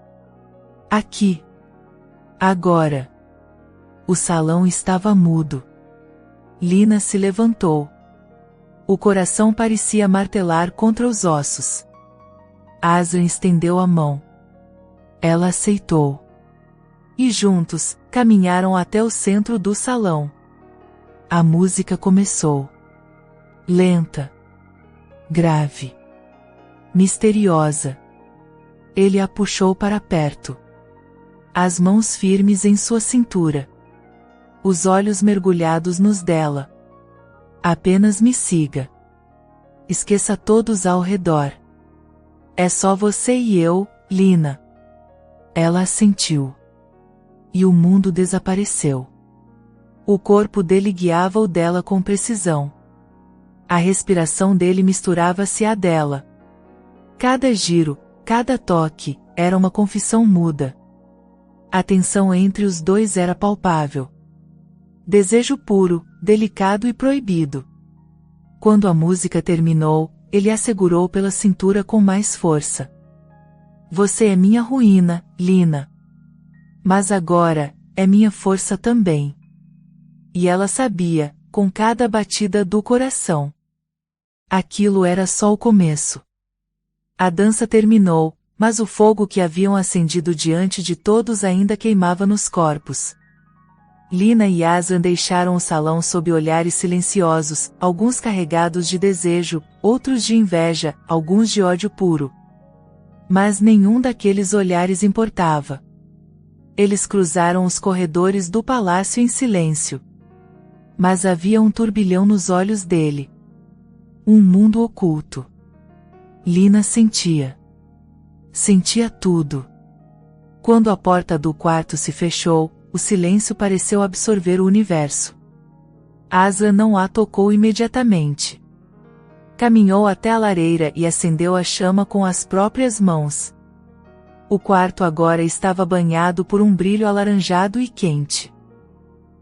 Aqui. Agora. O salão estava mudo. Lina se levantou. O coração parecia martelar contra os ossos. Aslan estendeu a mão. Ela aceitou. E juntos, caminharam até o centro do salão. A música começou. Lenta. Grave. Misteriosa. Ele a puxou para perto. As mãos firmes em sua cintura. Os olhos mergulhados nos dela. Apenas me siga. Esqueça todos ao redor. É só você e eu, Lina. Ela assentiu. E o mundo desapareceu. O corpo dele guiava o dela com precisão. A respiração dele misturava-se à dela. Cada giro, cada toque, era uma confissão muda. A tensão entre os dois era palpável. Desejo puro, delicado e proibido. Quando a música terminou, ele a segurou pela cintura com mais força. Você é minha ruína, Lina. Mas agora, é minha força também. E ela sabia, com cada batida do coração. Aquilo era só o começo. A dança terminou, mas o fogo que haviam acendido diante de todos ainda queimava nos corpos. Lina e Aslan deixaram o salão sob olhares silenciosos, alguns carregados de desejo, outros de inveja, alguns de ódio puro. Mas nenhum daqueles olhares importava. Eles cruzaram os corredores do palácio em silêncio. Mas havia um turbilhão nos olhos dele. Um mundo oculto. Lina sentia. Sentia tudo. Quando a porta do quarto se fechou, o silêncio pareceu absorver o universo. Aslan não a tocou imediatamente. Caminhou até a lareira e acendeu a chama com as próprias mãos. O quarto agora estava banhado por um brilho alaranjado e quente.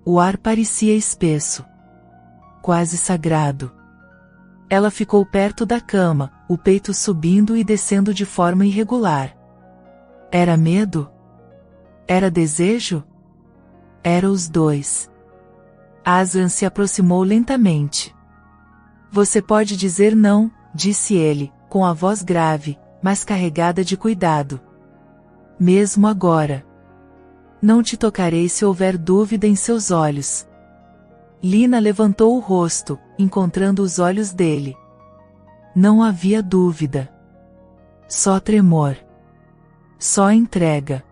O ar parecia espesso. Quase sagrado. Ela ficou perto da cama, o peito subindo e descendo de forma irregular. Era medo? Era desejo? Era os dois. Aslan se aproximou lentamente. Você pode dizer não, disse ele, com a voz grave, mas carregada de cuidado. Mesmo agora. Não te tocarei se houver dúvida em seus olhos. Lina levantou o rosto, encontrando os olhos dele. Não havia dúvida. Só tremor. Só entrega.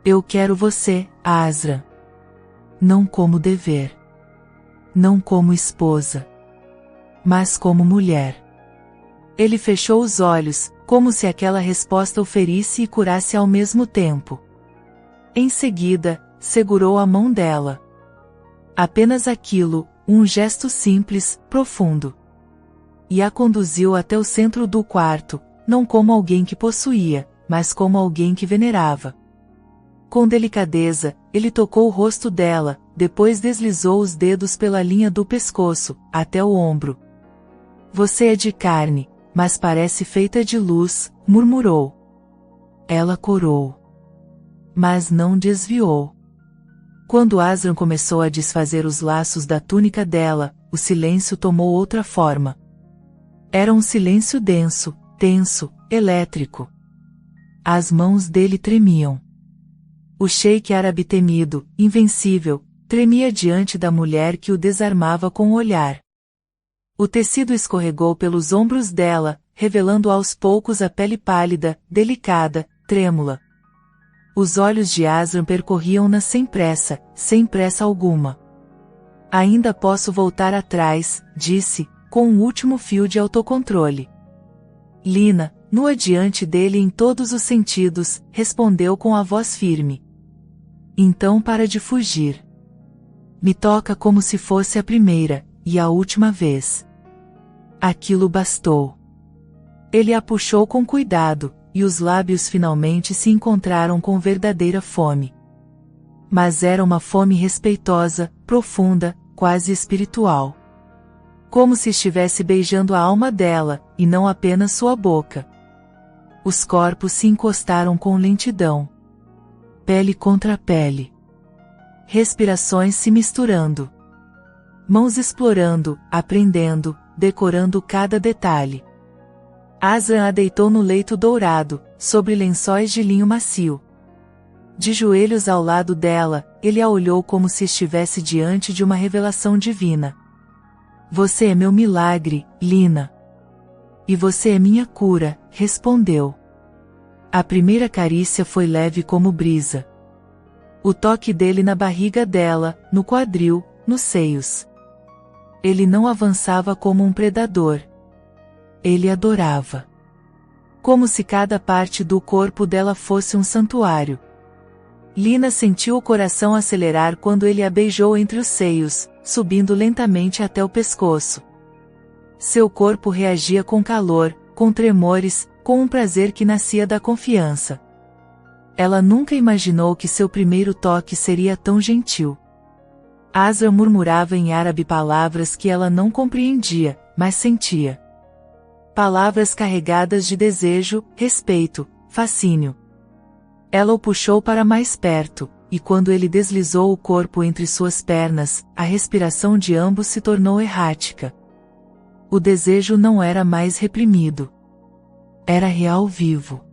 Eu quero você, Aslan. Não como dever. Não como esposa. Mas como mulher. Ele fechou os olhos, como se aquela resposta o ferisse e curasse ao mesmo tempo. Em seguida, segurou a mão dela. Apenas aquilo, um gesto simples, profundo. E a conduziu até o centro do quarto, não como alguém que possuía, mas como alguém que venerava. Com delicadeza, ele tocou o rosto dela, depois deslizou os dedos pela linha do pescoço, até o ombro. Você é de carne, mas parece feita de luz, murmurou. Ela corou. Mas não desviou. Quando Aslan começou a desfazer os laços da túnica dela, o silêncio tomou outra forma. Era um silêncio denso, tenso, elétrico. As mãos dele tremiam. O sheik árabe temido, invencível, tremia diante da mulher que o desarmava com o olhar. O tecido escorregou pelos ombros dela, revelando aos poucos a pele pálida, delicada, trêmula. Os olhos de Aslan percorriam-na sem pressa alguma. Ainda posso voltar atrás, disse, com um último fio de autocontrole. Lina, nua diante dele em todos os sentidos, respondeu com a voz firme. Então para de fugir. Me toca como se fosse a primeira, e a última vez. Aquilo bastou. Ele a puxou com cuidado, e os lábios finalmente se encontraram com verdadeira fome. Mas era uma fome respeitosa, profunda, quase espiritual. Como se estivesse beijando a alma dela, e não apenas sua boca. Os corpos se encostaram com lentidão. Pele contra pele. Respirações se misturando. Mãos explorando, aprendendo, decorando cada detalhe. Aslan a deitou no leito dourado, sobre lençóis de linho macio. De joelhos ao lado dela, ele a olhou como se estivesse diante de uma revelação divina. Você é meu milagre, Lina. E você é minha cura, respondeu. A primeira carícia foi leve como brisa. O toque dele na barriga dela, no quadril, nos seios. Ele não avançava como um predador. Ele adorava. Como se cada parte do corpo dela fosse um santuário. Lina sentiu o coração acelerar quando ele a beijou entre os seios, subindo lentamente até o pescoço. Seu corpo reagia com calor, com tremores, com um prazer que nascia da confiança. Ela nunca imaginou que seu primeiro toque seria tão gentil. Azra murmurava em árabe palavras que ela não compreendia, mas sentia. Palavras carregadas de desejo, respeito, fascínio. Ela o puxou para mais perto, e quando ele deslizou o corpo entre suas pernas, a respiração de ambos se tornou errática. O desejo não era mais reprimido. Era real vivo.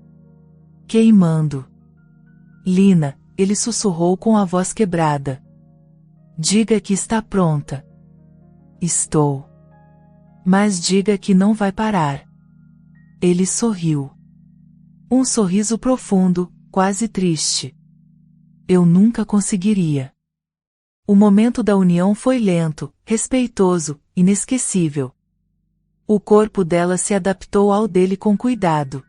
Queimando. Lina, ele sussurrou com a voz quebrada. Diga que está pronta. Estou. Mas diga que não vai parar. Ele sorriu. Um sorriso profundo, quase triste. Eu nunca conseguiria. O momento da união foi lento, respeitoso, inesquecível. O corpo dela se adaptou ao dele com cuidado.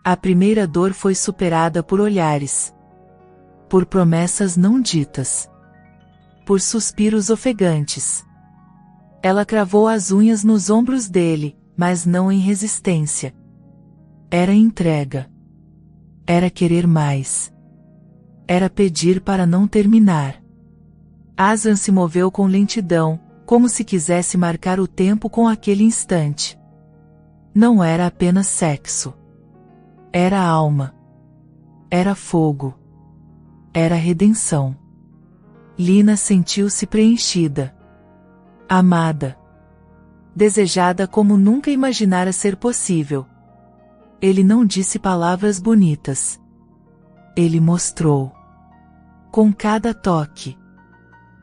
A primeira dor foi superada por olhares. Por promessas não ditas. Por suspiros ofegantes. Ela cravou as unhas nos ombros dele, mas não em resistência. Era entrega. Era querer mais. Era pedir para não terminar. Azan se moveu com lentidão, como se quisesse marcar o tempo com aquele instante. Não era apenas sexo. Era alma. Era fogo. Era redenção. Lina sentiu-se preenchida. Amada. Desejada como nunca imaginara ser possível. Ele não disse palavras bonitas. Ele mostrou. Com cada toque.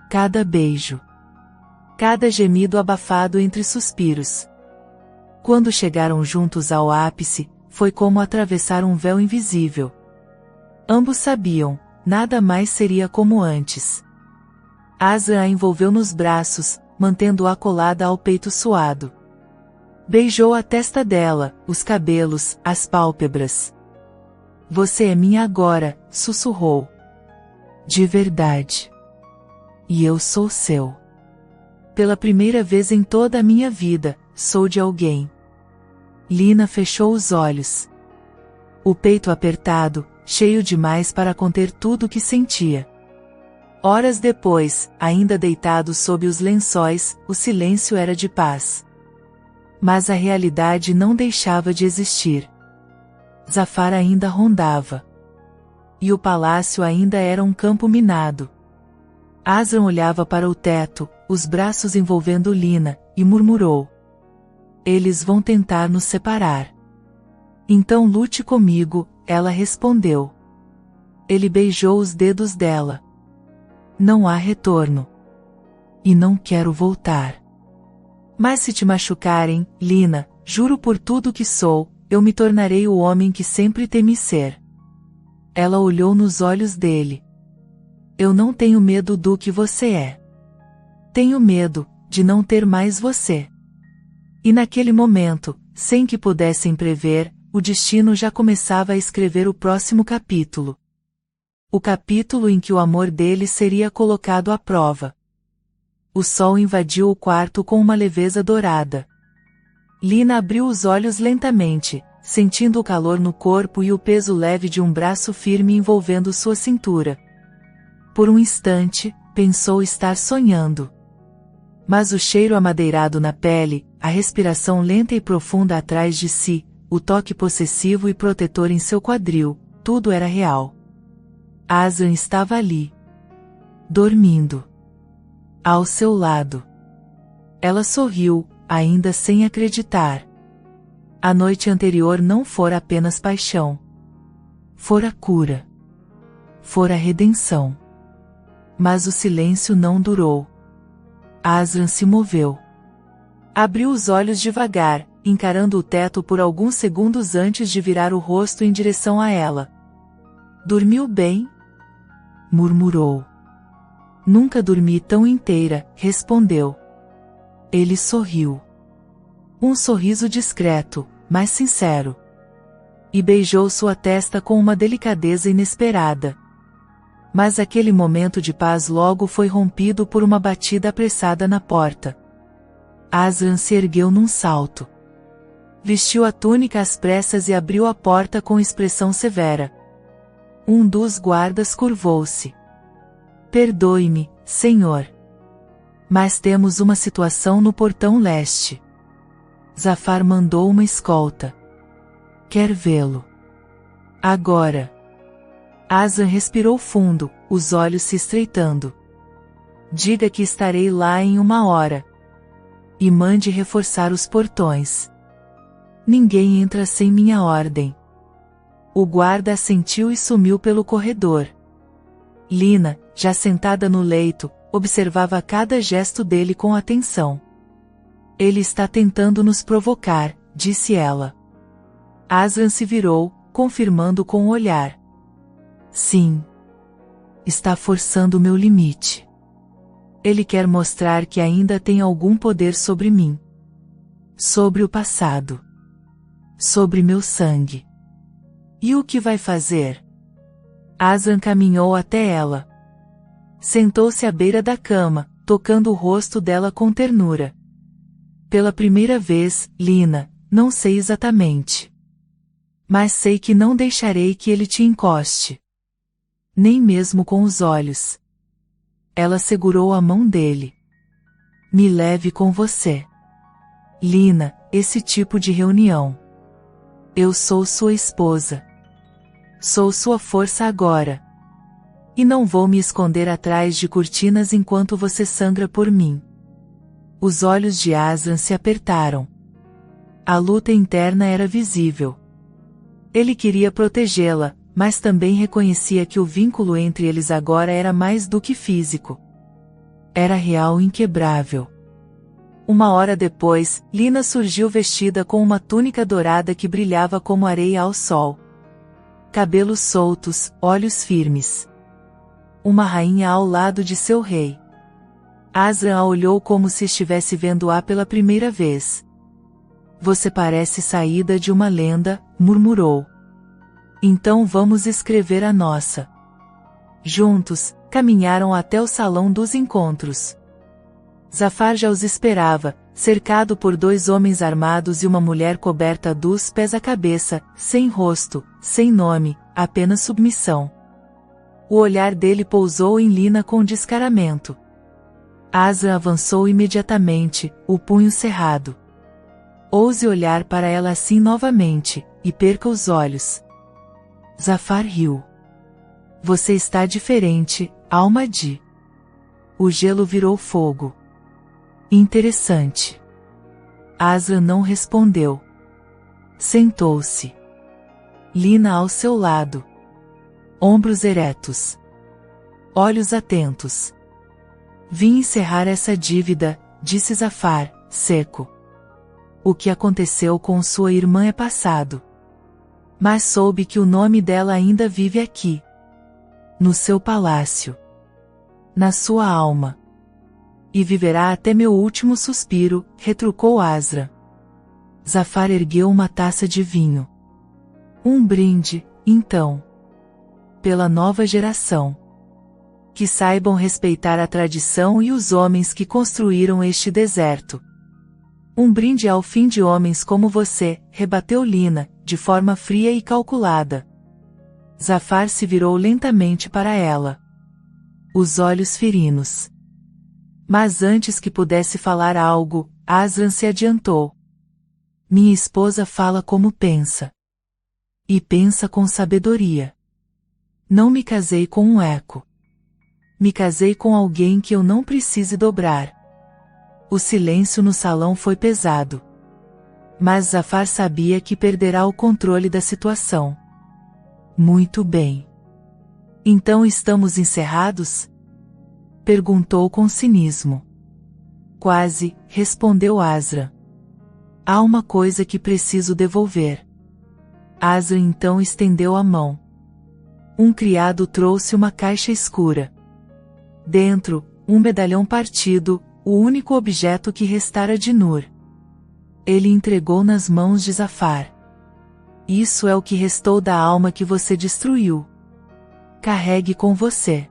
Cada beijo. Cada gemido abafado entre suspiros. Quando chegaram juntos ao ápice, foi como atravessar um véu invisível. Ambos sabiam, nada mais seria como antes. Azra a envolveu nos braços, mantendo-a colada ao peito suado. Beijou a testa dela, os cabelos, as pálpebras. Você é minha agora, sussurrou. De verdade. E eu sou seu. Pela primeira vez em toda a minha vida, sou de alguém. Lina fechou os olhos. O peito apertado, cheio demais para conter tudo o que sentia. Horas depois, ainda deitado sob os lençóis, o silêncio era de paz. Mas a realidade não deixava de existir. Zafar ainda rondava. E o palácio ainda era um campo minado. Azran olhava para o teto, os braços envolvendo Lina, e murmurou. Eles vão tentar nos separar. Então lute comigo, ela respondeu. Ele beijou os dedos dela. Não há retorno. E não quero voltar. Mas se te machucarem, Lina, juro por tudo que sou, eu me tornarei o homem que sempre temi ser. Ela olhou nos olhos dele. Eu não tenho medo do que você é. Tenho medo de não ter mais você. E naquele momento, sem que pudessem prever, o destino já começava a escrever o próximo capítulo. O capítulo em que o amor dele seria colocado à prova. O sol invadiu o quarto com uma leveza dourada. Lina abriu os olhos lentamente, sentindo o calor no corpo e o peso leve de um braço firme envolvendo sua cintura. Por um instante, pensou estar sonhando. Mas o cheiro amadeirado na pele, a respiração lenta e profunda atrás de si, o toque possessivo e protetor em seu quadril, tudo era real. Azran estava ali. Dormindo. Ao seu lado. Ela sorriu, ainda sem acreditar. A noite anterior não fora apenas paixão. Fora cura. fora a redenção. Mas o silêncio não durou. Azran se moveu. Abriu os olhos devagar, encarando o teto por alguns segundos antes de virar o rosto em direção a ela. Dormiu bem? Murmurou. Nunca dormi tão inteira, respondeu. Ele sorriu. Um sorriso discreto, mas sincero. E beijou sua testa com uma delicadeza inesperada. Mas aquele momento de paz logo foi rompido por uma batida apressada na porta. Azran se ergueu num salto. Vestiu a túnica às pressas e abriu a porta com expressão severa. Um dos guardas curvou-se. Perdoe-me, senhor. Mas temos uma situação no portão leste. Zafar mandou uma escolta. Quer vê-lo. Agora. Azran respirou fundo, os olhos se estreitando. Diga que estarei lá em 1 hora. E mande reforçar os portões. Ninguém entra sem minha ordem. O guarda assentiu e sumiu pelo corredor. Lina, já sentada no leito, observava cada gesto dele com atenção. Ele está tentando nos provocar, disse ela. Azran se virou, confirmando com o olhar. Sim. Está forçando o meu limite. Ele quer mostrar que ainda tem algum poder sobre mim. Sobre o passado. Sobre meu sangue. E o que vai fazer? Azran caminhou até ela. Sentou-se à beira da cama, tocando o rosto dela com ternura. Pela primeira vez, Lina, não sei exatamente. Mas sei que não deixarei que ele te encoste. Nem mesmo com os olhos. Ela segurou a mão dele. Me leve com você. Lina, esse tipo de reunião. Eu sou sua esposa. Sou sua força agora. E não vou me esconder atrás de cortinas enquanto você sangra por mim. Os olhos de Azran se apertaram. A luta interna era visível. Ele queria protegê-la, mas também reconhecia que o vínculo entre eles agora era mais do que físico. Era real e inquebrável. 1 hora depois, Lina surgiu vestida com uma túnica dourada que brilhava como areia ao sol. Cabelos soltos, olhos firmes. Uma rainha ao lado de seu rei. Azran a olhou como se estivesse vendo-a pela primeira vez. Você parece saída de uma lenda, murmurou. Então vamos escrever a nossa. Juntos, caminharam até o salão dos encontros. Zafar já os esperava, cercado por 2 homens armados e uma mulher coberta dos pés à cabeça, sem rosto, sem nome, apenas submissão. O olhar dele pousou em Lina com descaramento. Azran avançou imediatamente, o punho cerrado. Ouse olhar para ela assim novamente, e perca os olhos. Zafar riu. Você está diferente, alma de... O gelo virou fogo. Interessante. Azran não respondeu. Sentou-se. Lina ao seu lado. Ombros eretos. Olhos atentos. Vim encerrar essa dívida, disse Zafar, seco. O que aconteceu com sua irmã é passado. Mas soube que o nome dela ainda vive aqui. No seu palácio. Na sua alma. E viverá até meu último suspiro, retrucou Azran. Zafar ergueu uma taça de vinho. Um brinde, então. Pela nova geração. Que saibam respeitar a tradição e os homens que construíram este deserto. Um brinde ao fim de homens como você, rebateu Lina, de forma fria e calculada. Zafar se virou lentamente para ela. Os olhos ferinos. Mas antes que pudesse falar algo, Azran se adiantou. Minha esposa fala como pensa. E pensa com sabedoria. Não me casei com um eco. Me casei com alguém que eu não precise dobrar. O silêncio no salão foi pesado. Mas Zafar sabia que perderá o controle da situação. Muito bem. Então estamos encerrados? Perguntou com cinismo. Quase, respondeu Azra. Há uma coisa que preciso devolver. Azra então estendeu a mão. Um criado trouxe uma caixa escura. Dentro, um medalhão partido, o único objeto que restara de Nur. Ele entregou nas mãos de Zafar. Isso é o que restou da alma que você destruiu. Carregue com você.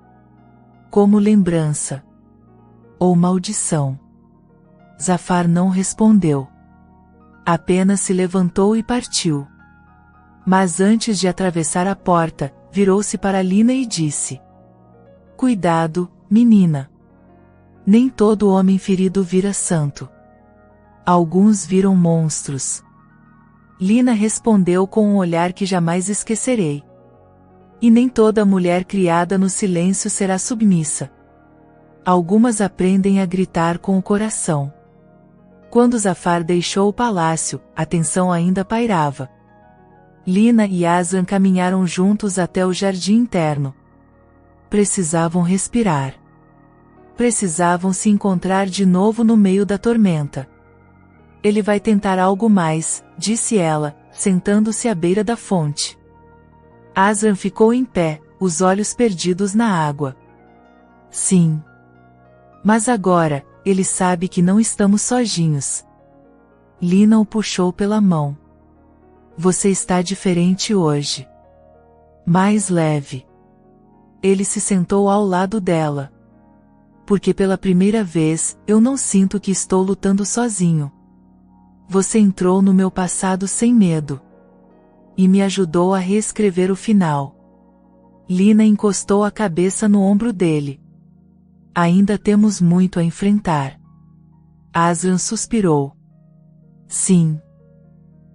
Como lembrança. Ou maldição. Zafar não respondeu. Apenas se levantou e partiu. Mas antes de atravessar a porta, virou-se para Lina e disse: Cuidado, menina. Nem todo homem ferido vira santo. Alguns viram monstros. Lina respondeu com um olhar que jamais esquecerei. E nem toda mulher criada no silêncio será submissa. Algumas aprendem a gritar com o coração. Quando Zafar deixou o palácio, a tensão ainda pairava. Lina e Azran caminharam juntos até o jardim interno. Precisavam respirar. Precisavam se encontrar de novo no meio da tormenta. Ele vai tentar algo mais, disse ela, sentando-se à beira da fonte. Azran ficou em pé, os olhos perdidos na água. Sim. Mas agora, ele sabe que não estamos sozinhos. Lina o puxou pela mão. Você está diferente hoje. Mais leve. Ele se sentou ao lado dela. Porque pela primeira vez, eu não sinto que estou lutando sozinho. Você entrou no meu passado sem medo. E me ajudou a reescrever o final. Lina encostou a cabeça no ombro dele. Ainda temos muito a enfrentar. Azran suspirou. Sim.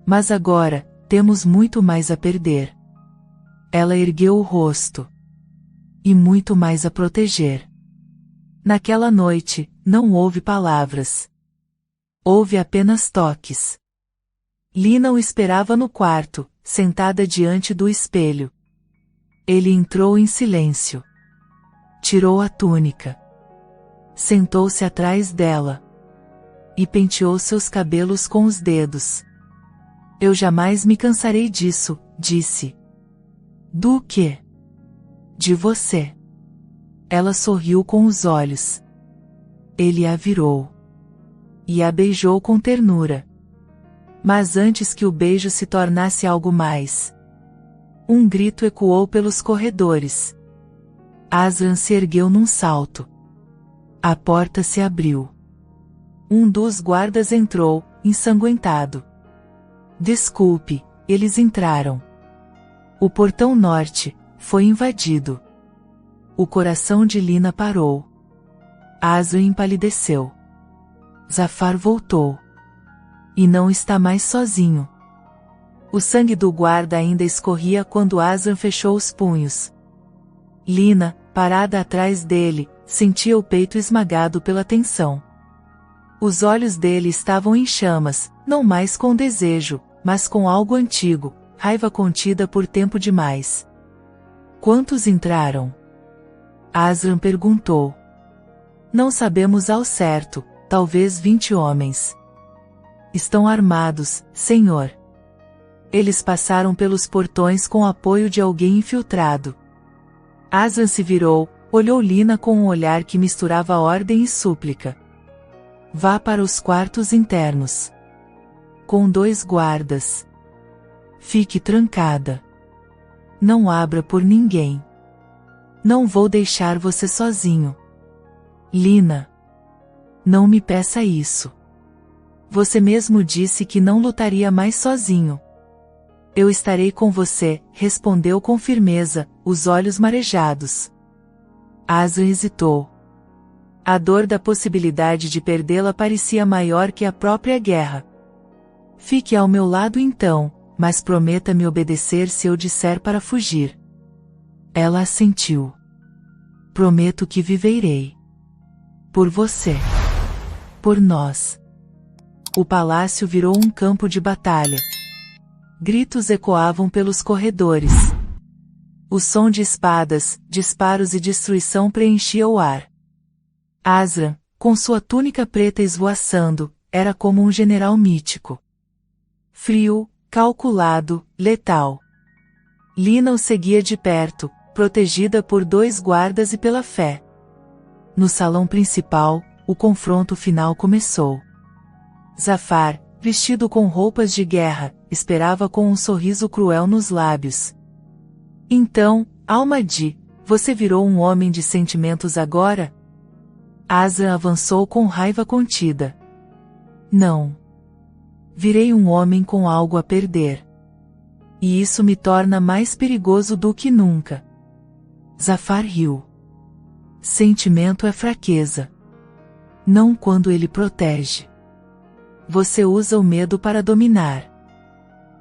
Mas agora, temos muito mais a perder. Ela ergueu o rosto. E muito mais a proteger. Naquela noite, não houve palavras. Houve apenas toques. Lina o esperava no quarto, sentada diante do espelho. Ele entrou em silêncio. Tirou a túnica. Sentou-se atrás dela. E penteou seus cabelos com os dedos. Eu jamais me cansarei disso, disse. Do quê? De você. Ela sorriu com os olhos. Ele a virou. E a beijou com ternura. Mas antes que o beijo se tornasse algo mais, um grito ecoou pelos corredores. Azran se ergueu num salto. A porta se abriu. Um dos guardas entrou, ensanguentado. Desculpe, eles entraram. O portão norte foi invadido. O coração de Lina parou. Azran empalideceu. Zafar voltou. E não está mais sozinho. O sangue do guarda ainda escorria quando Azran fechou os punhos. Lina, parada atrás dele, sentia o peito esmagado pela tensão. Os olhos dele estavam em chamas, não mais com desejo, mas com algo antigo, raiva contida por tempo demais. Quantos entraram? Azran perguntou. Não sabemos ao certo, talvez 20 homens. Estão armados, senhor. Eles passaram pelos portões com apoio de alguém infiltrado. Azran se virou, olhou Lina com um olhar que misturava ordem e súplica. Vá para os quartos internos. Com 2 guardas. Fique trancada. Não abra por ninguém. Não vou deixar você sozinho. Lina. Não me peça isso. Você mesmo disse que não lutaria mais sozinho. Eu estarei com você, respondeu com firmeza, os olhos marejados. Azran hesitou. A dor da possibilidade de perdê-la parecia maior que a própria guerra. Fique ao meu lado então, mas prometa me obedecer se eu disser para fugir. Ela assentiu. Prometo que viverei. Por você. Por nós. O palácio virou um campo de batalha. Gritos ecoavam pelos corredores. O som de espadas, disparos e destruição preenchia o ar. Azran, com sua túnica preta esvoaçando, era como um general mítico. Frio, calculado, letal. Lina o seguia de perto, protegida por 2 guardas e pela fé. No salão principal, o confronto final começou. Zafar, vestido com roupas de guerra, esperava com um sorriso cruel nos lábios. Então, Almadi, você virou um homem de sentimentos agora? Azran avançou com raiva contida. Não. Virei um homem com algo a perder. E isso me torna mais perigoso do que nunca. Zafar riu. Sentimento é fraqueza. Não quando ele protege. Você usa o medo para dominar.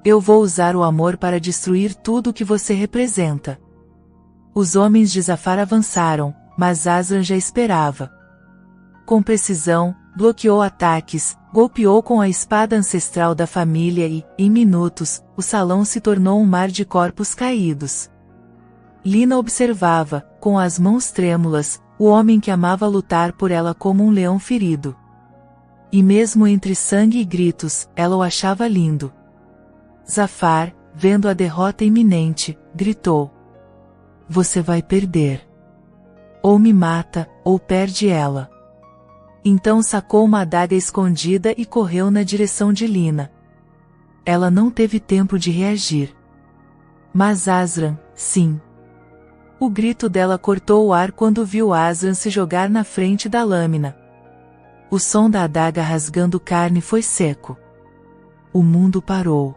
Eu vou usar o amor para destruir tudo o que você representa. Os homens de Zafar avançaram, mas Azran já esperava. Com precisão, bloqueou ataques, golpeou com a espada ancestral da família e, em minutos, o salão se tornou um mar de corpos caídos. Lina observava, com as mãos trêmulas, o homem que amava lutar por ela como um leão ferido. E mesmo entre sangue e gritos, ela o achava lindo. Zafar, vendo a derrota iminente, gritou: Você vai perder. Ou me mata, ou perde ela. Então sacou uma adaga escondida e correu na direção de Lina. Ela não teve tempo de reagir. Mas Azran, sim. O grito dela cortou o ar quando viu Azran se jogar na frente da lâmina. O som da adaga rasgando carne foi seco. O mundo parou.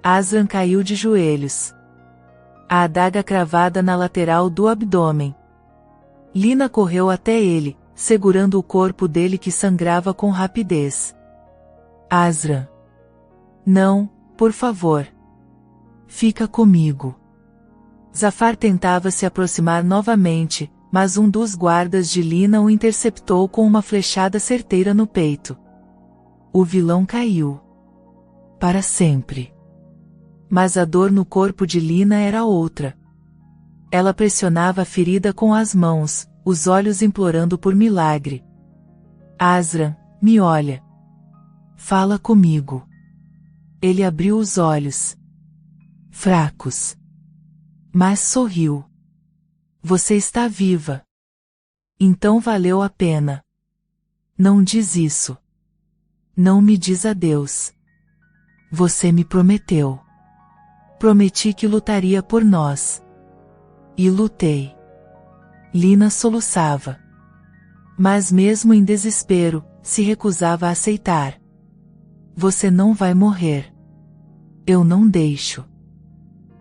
Azran caiu de joelhos. A adaga cravada na lateral do abdômen. Lina correu até ele, segurando o corpo dele que sangrava com rapidez. Azran. Não, por favor. Fica comigo. Zafar tentava se aproximar novamente, mas um dos guardas de Lina o interceptou com uma flechada certeira no peito. O vilão caiu. Para sempre. Mas a dor no corpo de Lina era outra. Ela pressionava a ferida com as mãos, os olhos implorando por milagre. Azran, me olha. Fala comigo. Ele abriu os olhos. Fracos. Mas sorriu. Você está viva. Então valeu a pena. Não diz isso. Não me diz adeus. Você me prometeu. Prometi que lutaria por nós. E lutei. Lina soluçava. Mas mesmo em desespero, se recusava a aceitar. Você não vai morrer. Eu não deixo.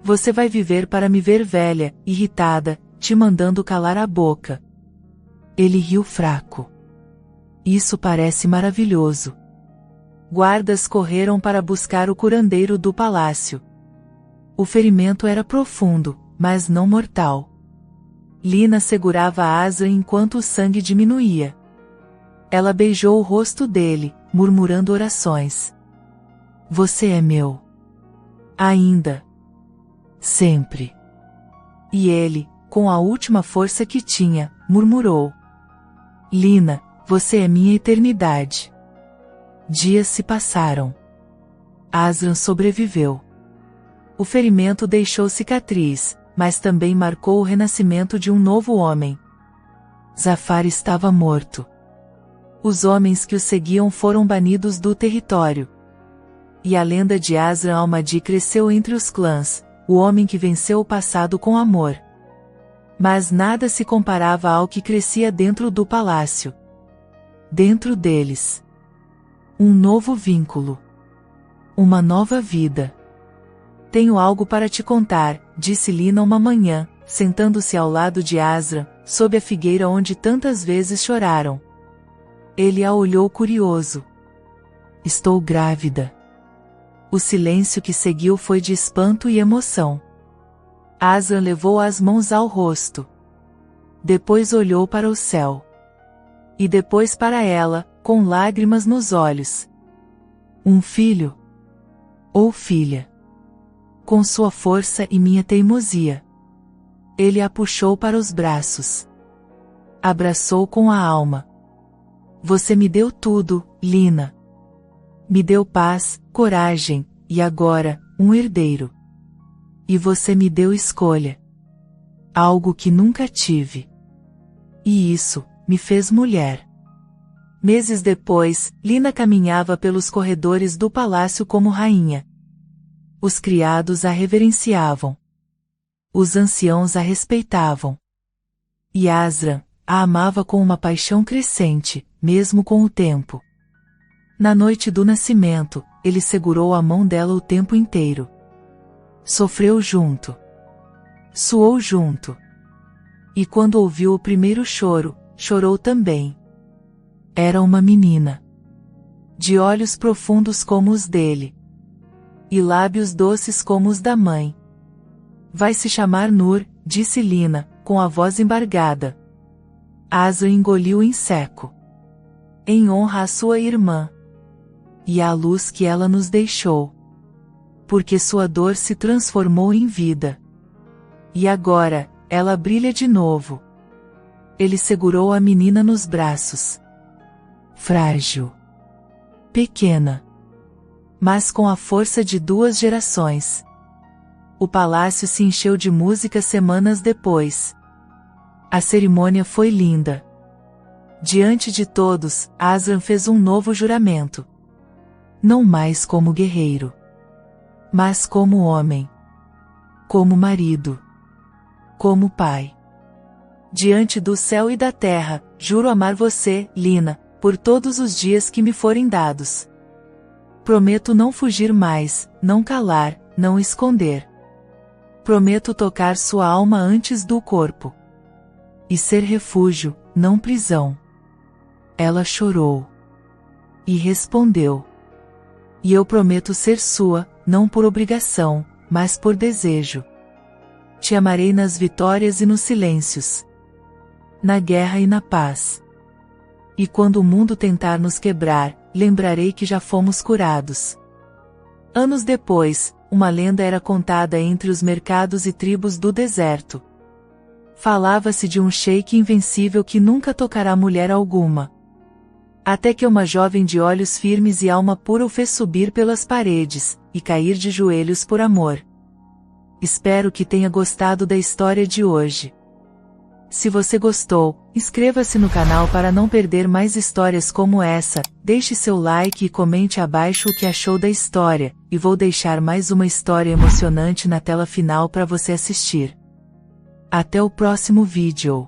Você vai viver para me ver velha, irritada, te mandando calar a boca. Ele riu fraco. Isso parece maravilhoso. Guardas correram para buscar o curandeiro do palácio. O ferimento era profundo, mas não mortal. Lina segurava a asa enquanto o sangue diminuía. Ela beijou o rosto dele, murmurando orações. Você é meu. Ainda. Sempre. E ele, com a última força que tinha, murmurou. Lina, você é minha eternidade. Dias se passaram. Azran sobreviveu. O ferimento deixou cicatriz, mas também marcou o renascimento de um novo homem. Zafar estava morto. Os homens que o seguiam foram banidos do território. E a lenda de Azran Almadi cresceu entre os clãs, o homem que venceu o passado com amor. Mas nada se comparava ao que crescia dentro do palácio. Dentro deles. Um novo vínculo. Uma nova vida. Tenho algo para te contar, disse Lina uma manhã, sentando-se ao lado de Azran, sob a figueira onde tantas vezes choraram. Ele a olhou curioso. Estou grávida. O silêncio que seguiu foi de espanto e emoção. Azran levou as mãos ao rosto. Depois olhou para o céu. E depois para ela, com lágrimas nos olhos. Um filho? Ou filha? Com sua força e minha teimosia. Ele a puxou para os braços. Abraçou com a alma. Você me deu tudo, Lina. Me deu paz, coragem, e agora, um herdeiro. E você me deu escolha. Algo que nunca tive. E isso, me fez mulher. Meses depois, Lina caminhava pelos corredores do palácio como rainha. Os criados a reverenciavam. Os anciãos a respeitavam. E Asran a amava com uma paixão crescente, mesmo com o tempo. Na noite do nascimento, ele segurou a mão dela o tempo inteiro. Sofreu junto. Suou junto. E quando ouviu o primeiro choro, chorou também. Era uma menina. De olhos profundos como os dele. E lábios doces como os da mãe. Vai se chamar Nur, disse Lina, com a voz embargada. Asran engoliu em seco. Em honra à sua irmã. E à luz que ela nos deixou. Porque sua dor se transformou em vida. E agora, ela brilha de novo. Ele segurou a menina nos braços. Frágil. Pequena. Mas com a força de 2 gerações. O palácio se encheu de música semanas depois. A cerimônia foi linda. Diante de todos, Asran fez um novo juramento. Não mais como guerreiro. Mas como homem. Como marido. Como pai. Diante do céu e da terra, juro amar você, Lina, por todos os dias que me forem dados. Prometo não fugir mais, não calar, não esconder. Prometo tocar sua alma antes do corpo. E ser refúgio, não prisão. Ela chorou. E respondeu. E eu prometo ser sua, não por obrigação, mas por desejo. Te amarei nas vitórias e nos silêncios. Na guerra e na paz. E quando o mundo tentar nos quebrar, lembrarei que já fomos curados. Anos depois, uma lenda era contada entre os mercados e tribos do deserto. Falava-se de um sheik invencível que nunca tocará mulher alguma. Até que uma jovem de olhos firmes e alma pura o fez subir pelas paredes, e cair de joelhos por amor. Espero que tenha gostado da história de hoje. Se você gostou, inscreva-se no canal para não perder mais histórias como essa, deixe seu like e comente abaixo o que achou da história, e vou deixar mais uma história emocionante na tela final para você assistir. Até o próximo vídeo.